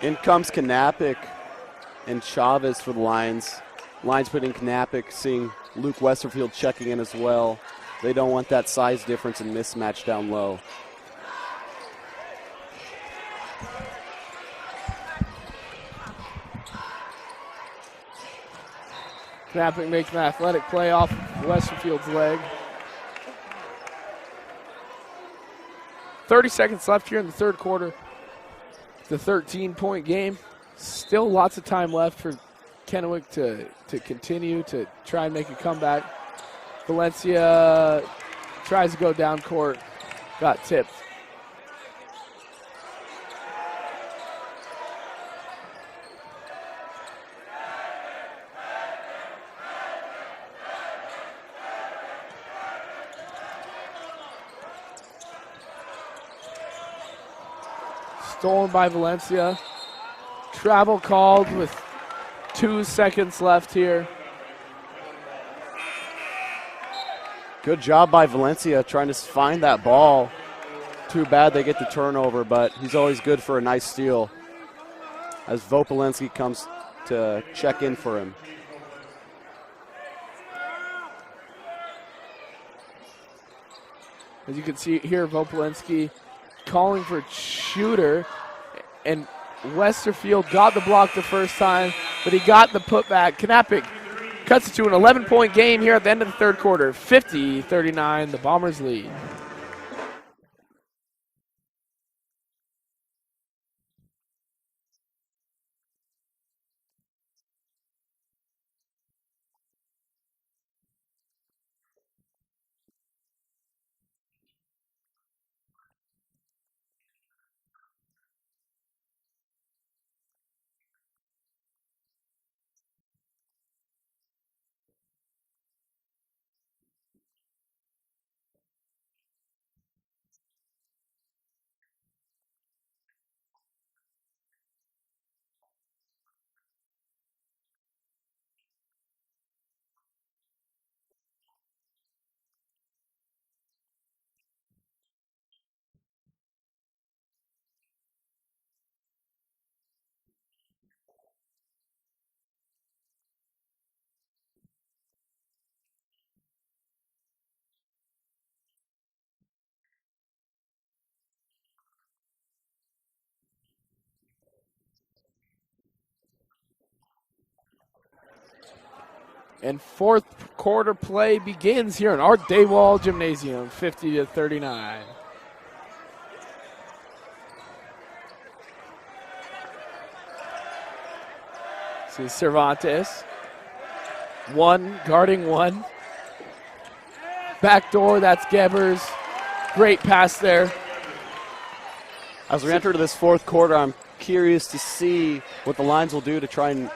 In comes Kennewick and Chavez for the Lions. Lions putting Kennewick, seeing Luke Westerfield checking in as well. They don't want that size difference and mismatch down low. Kennewick makes an athletic play off Westerfield's leg. 30 seconds left here in the third quarter. The 13-point game. Still lots of time left for Kennewick to continue to try and make a comeback. Valencia tries to go down court. Got tipped. Stolen by Valencia. Travel called with 2 seconds left here. Good job by Valencia trying to find that ball. Too bad they get the turnover, but he's always good for a nice steal as Vopolinski comes to check in for him. As you can see here, Vopolinski calling for shooter, and Westerfield got the block the first time, but he got the putback. Kennewick cuts it to an 11-point game here at the end of the third quarter. 50-39, the Bombers lead. And fourth quarter play begins here in Art Dawald Gymnasium, 50-39. See Cervantes. One guarding one. Back door, that's Gebers. Great pass there. As we enter this fourth quarter, I'm curious to see what the Lions will do to try and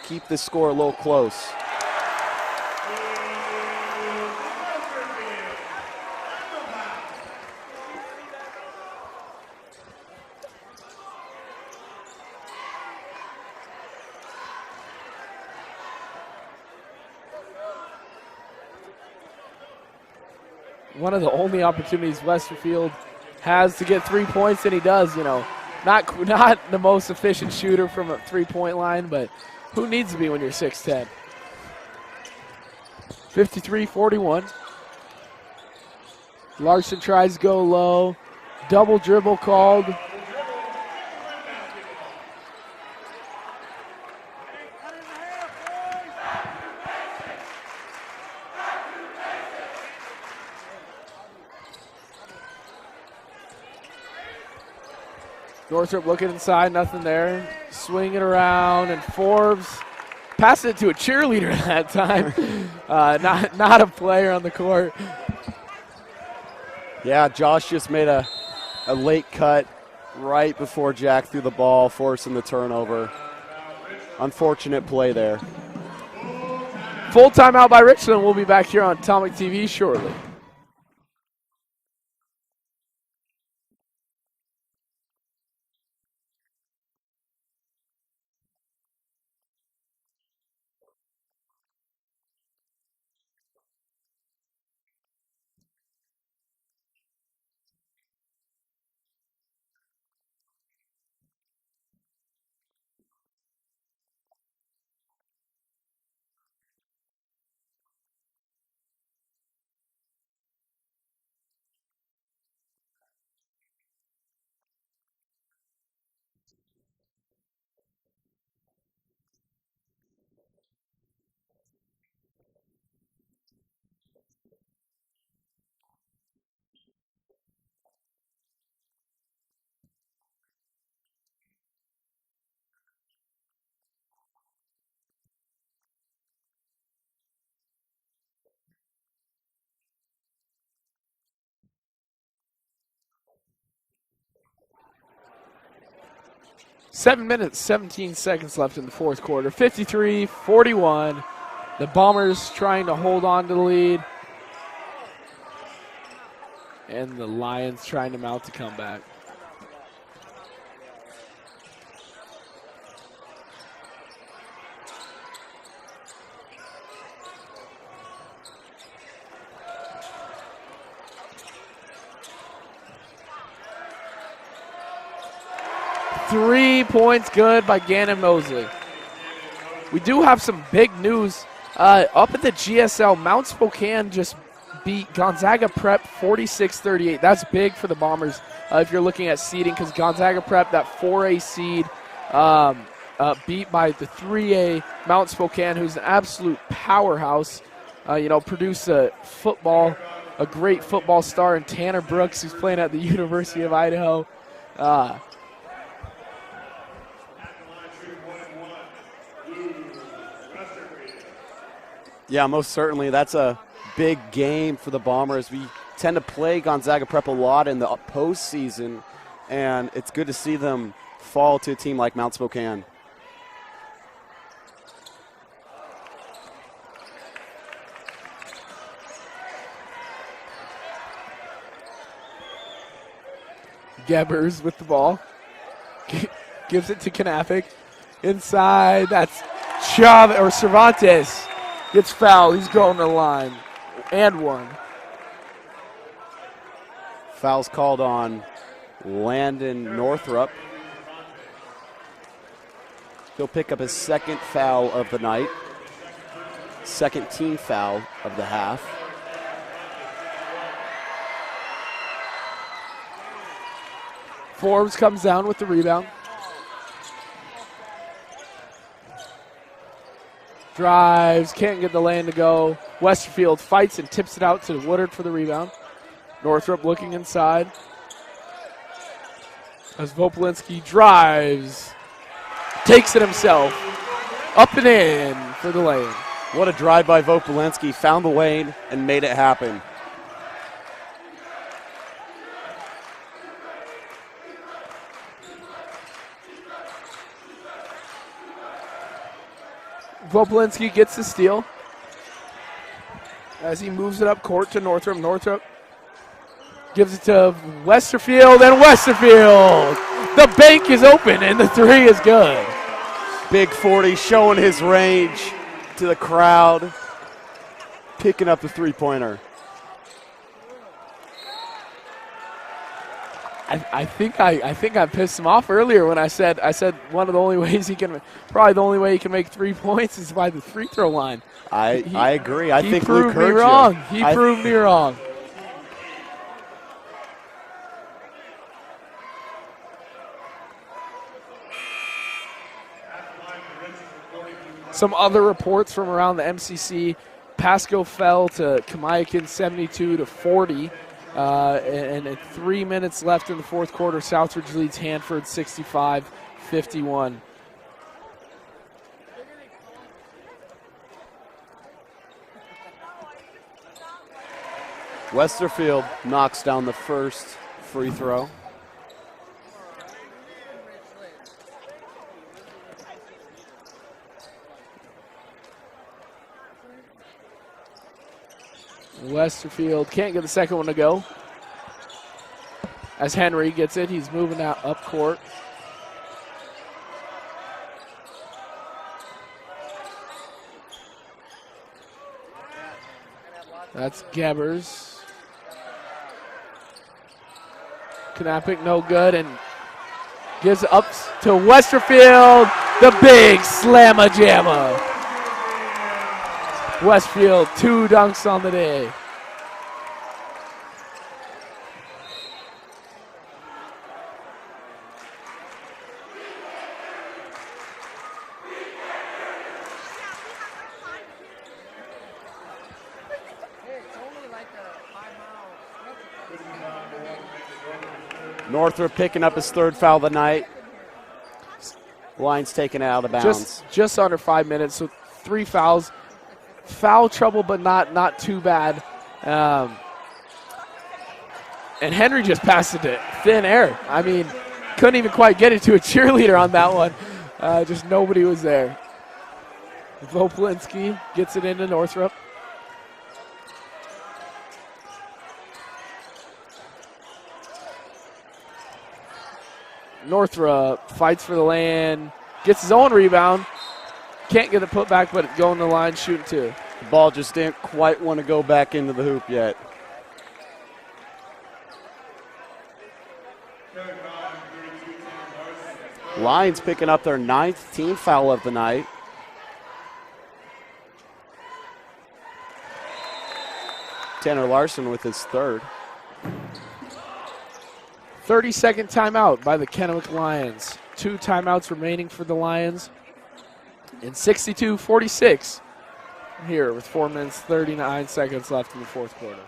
keep this score a little close. One of the only opportunities Westerfield has to get 3 points, and he does, you know. Not the most efficient shooter from a three-point line, but who needs to be when you're 6'10"? 53-41. Larson tries to go low. Double dribble called. Northrop looking inside, nothing there. Swinging around, and Forbes passed it to a cheerleader at that time. Not a player on the court. Yeah, Josh just made a late cut right before Jack threw the ball, forcing the turnover. Unfortunate play there. Full timeout by Richland. We'll be back here on Atomic TV shortly. 7 minutes, 17 seconds left in the fourth quarter. 53-41. The Bombers trying to hold on to the lead. And the Lions trying to mount a comeback. Three points good by Gannon Mosley. We do have some big news. Up at the GSL, Mount Spokane just beat Gonzaga Prep 46-38. That's big for the Bombers if you're looking at seeding, because Gonzaga Prep, that 4A seed, beat by the 3A Mount Spokane, who's an absolute powerhouse. Produced a great football star in Tanner Brooks, who's playing at the University of Idaho. Yeah, most certainly. That's a big game for the Bombers. We tend to play Gonzaga Prep a lot in the postseason, and it's good to see them fall to a team like Mount Spokane. Gebers with the ball. Gives it to Kennewick. Inside, that's Cervantes. Gets fouled. He's going to the line. And one. Foul's called on Landon Northrup. He'll pick up his second foul of the night. Second team foul of the half. Forbes comes down with the rebound. Drives, can't get the lane to go. Westerfield fights and tips it out to Woodard for the rebound. Northrup looking inside. As Vopolinski drives, takes it himself, up and in for the lane. What a drive by Vopolinski, found the lane and made it happen. Vopolinski gets the steal as he moves it up court to Northrup. Northrup gives it to Westerfield, and Westerfield! The bank is open, and the three is good. Big 40 showing his range to the crowd, picking up the three-pointer. I think I pissed him off earlier when I said one of the only ways probably the only way he can make 3 points is by the free throw line. I agree. I think Luke heard me wrong. You. He proved me wrong. Some other reports from around the MCC: Pasco fell to Kamiakin 72-40. And 3 minutes left in the fourth quarter. Southridge leads Hanford 65-51. Westerfield knocks down the first free throw. Westerfield can't get the second one to go. As Henry gets it, he's moving out up court. That's Gebers. Knappik no good, and gives it up to Westerfield. The big slamma jamma. Westfield, 2 dunks on the day. Northrup picking up his third foul of the night. Lions taking it out of bounds. Just under 5 minutes, so 3 fouls. Foul trouble, but not too bad. And Henry just passed it to thin air. I mean, couldn't even quite get it to a cheerleader on that one. Just nobody was there. Vopolinski gets it into Northrop. Northrop fights for the lay-in, gets his own rebound. Can't get it put back, but going to the line, shooting two. The ball just didn't quite want to go back into the hoop yet. Lions picking up their 9th team foul of the night. Tanner Larson with his 3rd. 30-second timeout by the Kennewick Lions. 2 timeouts remaining for the Lions. And 62-46 here with 4 minutes, 39 seconds left in the 4th quarter.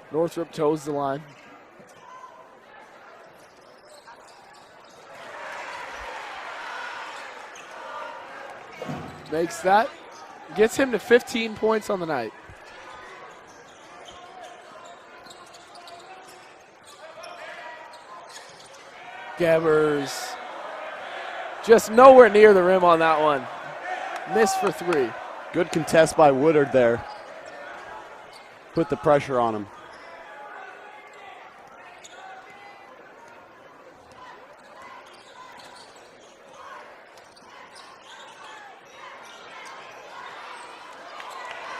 Northrop toes the line. Makes that. Gets him to 15 points on the night. Gabbers just nowhere near the rim on that one. Missed for 3. Good contest by Woodard there. Put the pressure on him.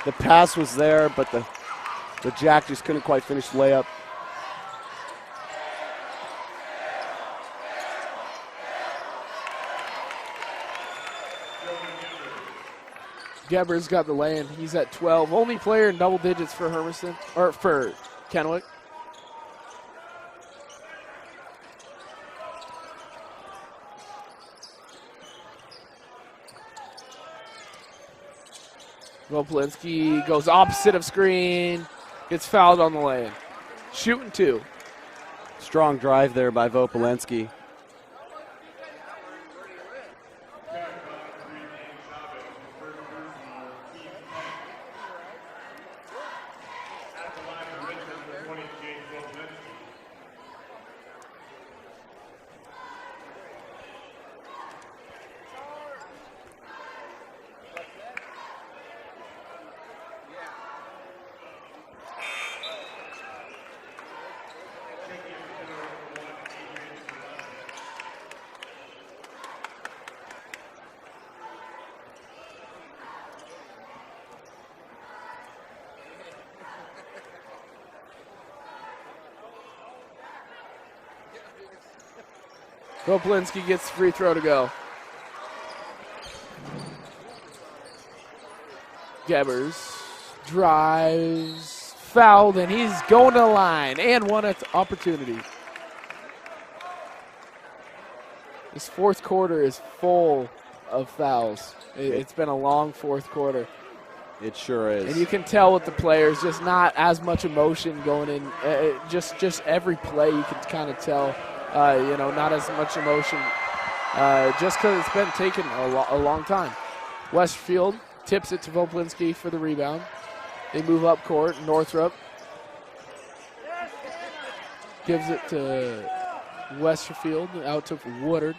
The pass was there, but the Jack just couldn't quite finish the layup. Gebber's got the lay-in. He's at 12. Only player in double digits for Hermiston, or for Kennewick. Vopolinski goes opposite of screen, gets fouled on the lane. Shooting 2. Strong drive there by Vopolinski. Vopolinski gets the free throw to go. Gebbers drives, fouled, and he's going to the line and one opportunity. This 4th quarter is full of fouls. It's been a long 4th quarter. It sure is. And you can tell with the players, just not as much emotion going in. Just every play you can kind of tell. Not as much emotion, just because it's been taken a long time. Westfield tips it to Vopolinski for the rebound. They move up court. Northrop gives it to Westerfield, out to Woodard.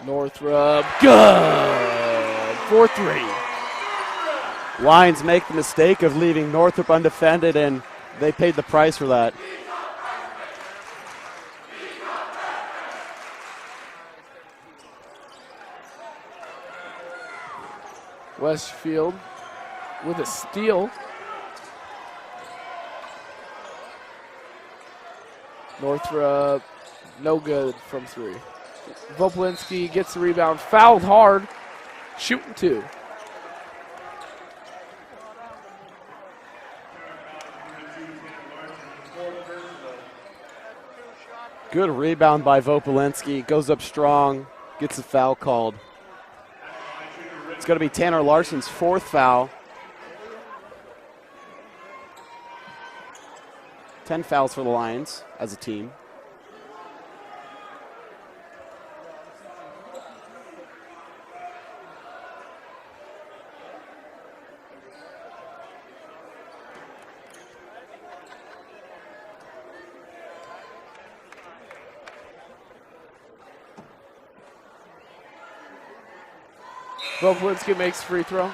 Northrop, good, 4-3. Lions make the mistake of leaving Northrop undefended, and they paid the price for that. Westfield with a steal. Northrop, no good from 3. Vopolinski gets the rebound, fouled hard, shooting 2. Good rebound by Vopolinski. Goes up strong, gets a foul called. It's going to be Tanner Larson's 4th foul. 10 fouls for the Lions as a team. Vopolinski makes free throw.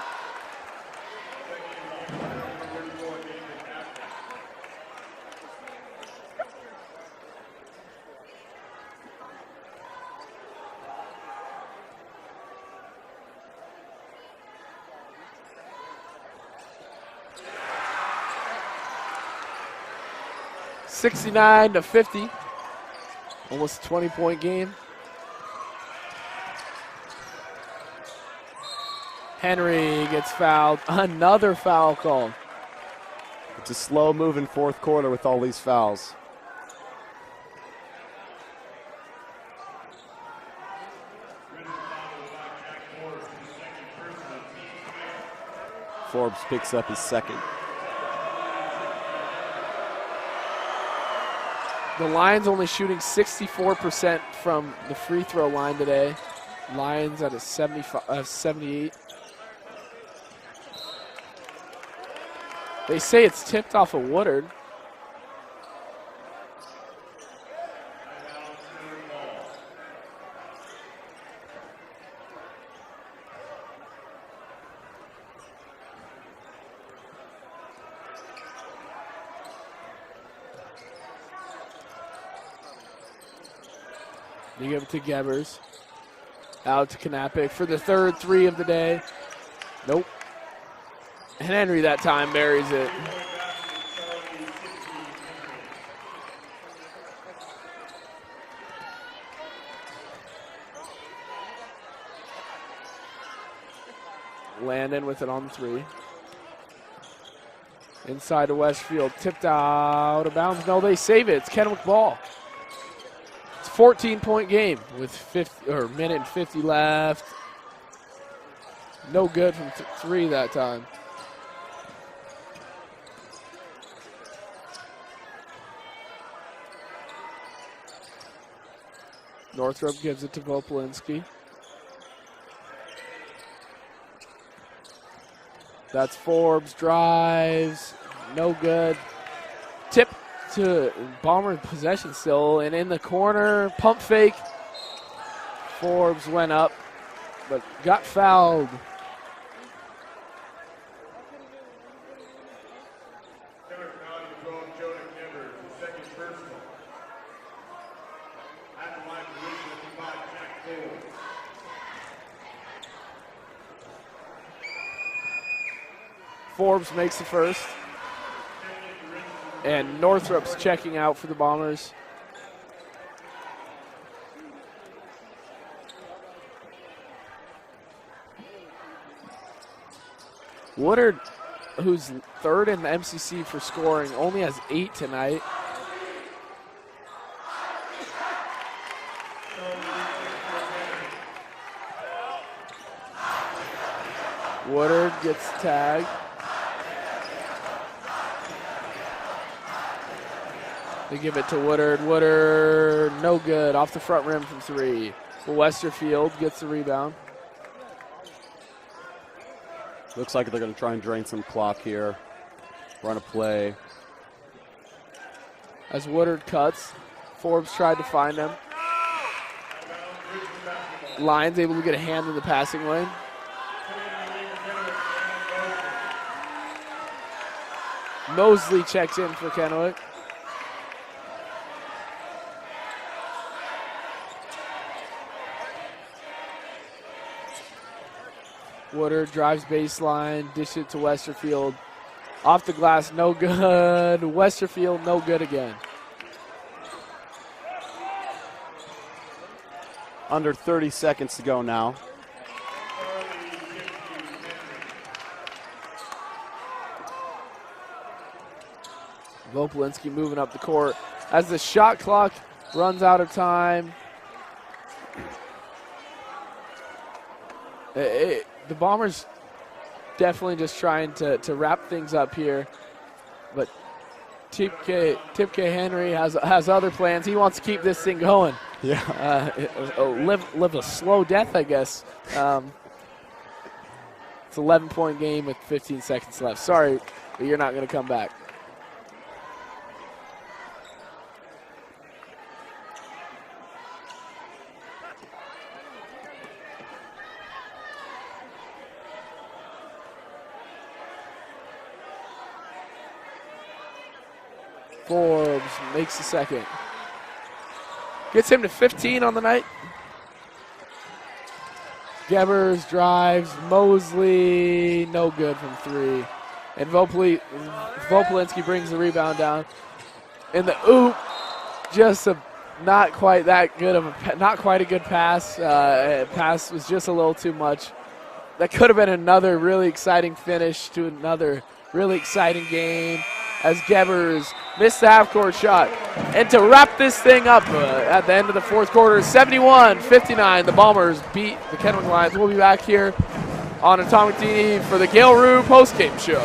(69-50), almost a 20-point game. Henry gets fouled. Another foul called. It's a slow-moving 4th quarter with all these fouls. Forbes picks up his 2nd. The Lions only shooting 64% from the free throw line today. Lions at a 78. They say it's tipped off of Woodard. They give it to Gebers. Out to Kennewick for the 3rd 3 of the day. Nope. And Henry that time buries it. Landon with it on 3. Inside to Westfield, tipped out of bounds. No, they save it. It's Kennewick ball. It's a 14-point game with minute and 50 left. No good from 3 that time. Northrop gives it to Vopolinski. That's Forbes, drives, no good. Tip to Bomber possession still, and in the corner, pump fake. Forbes went up, but got fouled. Forbes makes the first. And Northrop's checking out for the Bombers. Woodard, who's 3rd in the MCC for scoring, only has 8 tonight. Woodard gets tagged. They give it to Woodard. Woodard, no good. Off the front rim from 3. Westerfield gets the rebound. Looks like they're going to try and drain some clock here. Run a play. As Woodard cuts, Forbes tried to find him. Lions able to get a hand in the passing lane. Mosley checks in for Kennewick. Woodard drives baseline, dish it to Westerfield. Off the glass, no good. Westerfield, no good again. under 30 seconds to go now. Vopolinski moving up the court as the shot clock runs out of time. The Bombers definitely just trying to wrap things up here, but Tipke Henry has other plans. He wants to keep this thing going. Yeah. Live a slow death, I guess. It's an 11-point game with 15 seconds left. Sorry, but you're not going to come back. Forbes makes the second. Gets him to 15 on the night. Gebers drives. Mosley, no good from three. And Vopolinski brings the rebound down. And the oop, just not quite a good pass. Pass was just a little too much. That could have been another really exciting finish to another really exciting game, as Gebers missed the half-court shot. And to wrap this thing up at the end of the fourth quarter, 71-59, the Bombers beat the Kennewick Lions. We'll be back here on Atomic TV for the Gail Rue postgame show.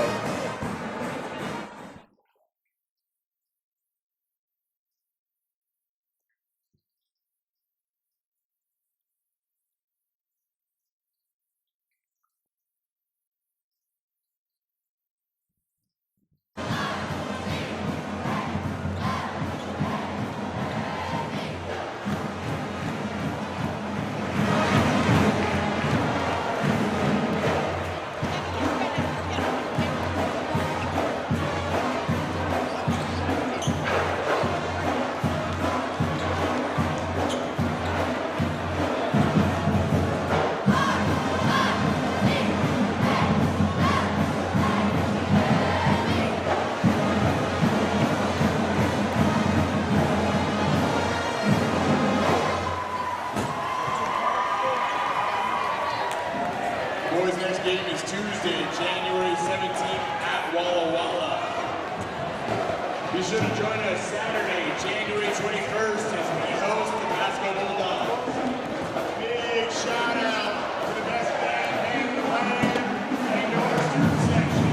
Boys' next game is Tuesday, January 17th at Walla Walla. Be sure to join us Saturday, January 21st as we host the Pasco Bulldogs. Big shout out to the best band in the land and our student section.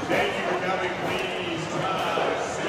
Thank you for coming. Please rise.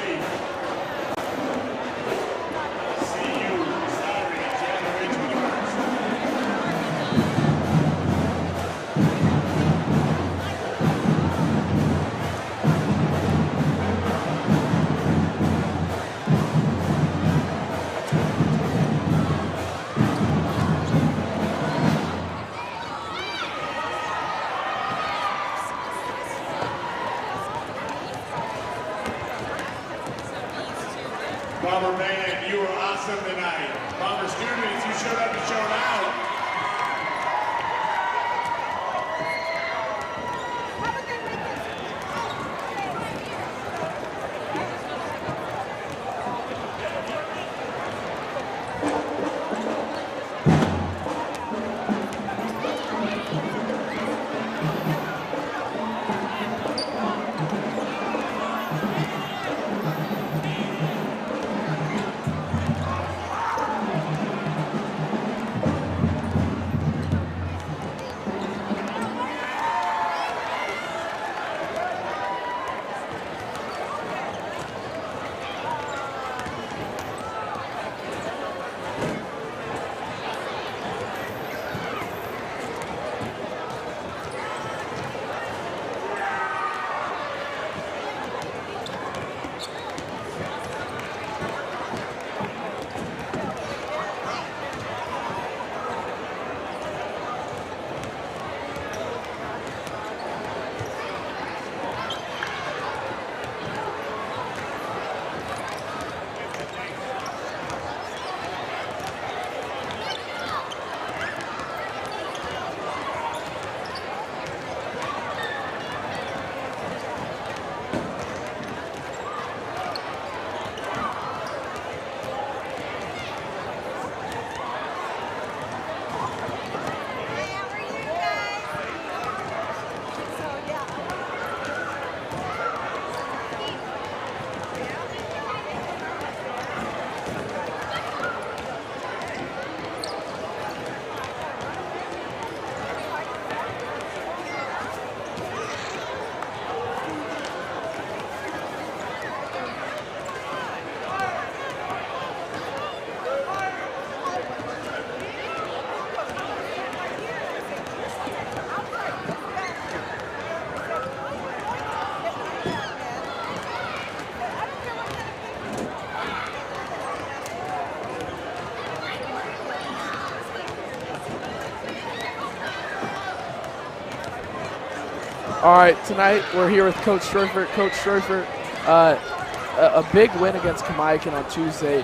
All right, tonight we're here with Coach Schroefert. Coach Schroefert, a big win against Kennewick on Tuesday,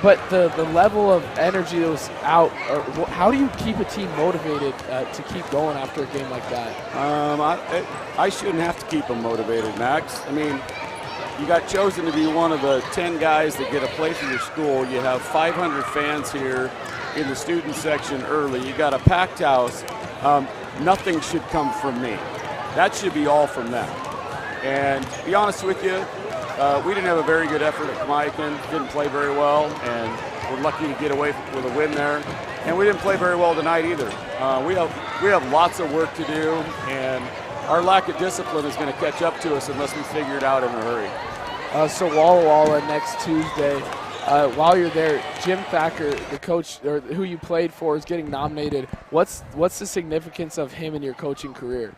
but the level of energy that was out, how do you keep a team motivated to keep going after a game like that? I shouldn't have to keep them motivated, Max. I mean, you got chosen to be one of the 10 guys that get a play for your school. You have 500 fans here in the student section early. You got a packed house. Nothing should come from me. That should be all from them. And to be honest with you, we didn't have a very good effort at Kennewick, didn't play very well, and we're lucky to get away with a win there. And we didn't play very well tonight either. We have lots of work to do, and our lack of discipline is going to catch up to us unless we figure it out in a hurry. So Walla Walla next Tuesday. While you're there, Jim Thacker, the coach or who you played for, is getting nominated. What's the significance of him in your coaching career?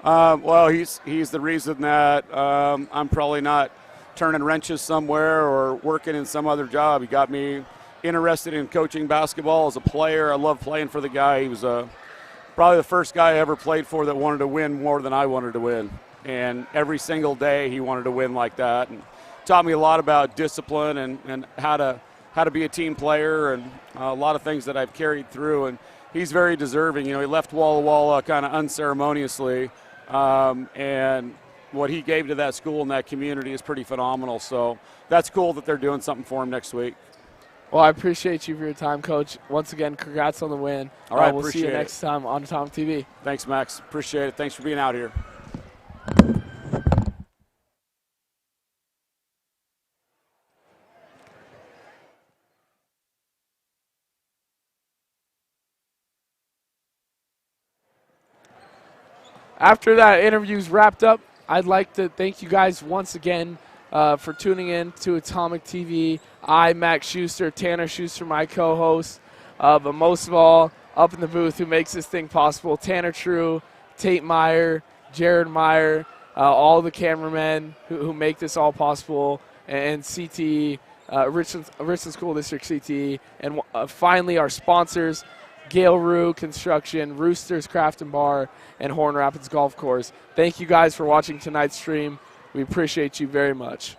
Well, he's the reason that I'm probably not turning wrenches somewhere or working in some other job. He got me interested in coaching basketball as a player. I love playing for the guy. He was probably the first guy I ever played for that wanted to win more than I wanted to win. And every single day he wanted to win like that. And taught me a lot about discipline and how to be a team player and a lot of things that I've carried through. And he's very deserving. You know, he left Walla Walla kind of unceremoniously. And what he gave to that school and that community is pretty phenomenal. So that's cool that they're doing something for him next week. Well, I appreciate you for your time, Coach. Once again, congrats on the win. All right, we'll see you next time on Atomic TV. Thanks, Max. Appreciate it. Thanks for being out here. After that interview's wrapped up, I'd like to thank you guys once again for tuning in to Atomic TV. I, Max Schuster, Tanner Schuster, my co-host, but most of all, up in the booth who makes this thing possible, Tanner True, Tate Meyer, Jared Meyer, all the cameramen who make this all possible, and CTE, Richland School District CTE, and finally our sponsors, Gale Rue Construction, Roosters Craft and Bar, and Horn Rapids Golf Course. Thank you guys for watching tonight's stream. We appreciate you very much.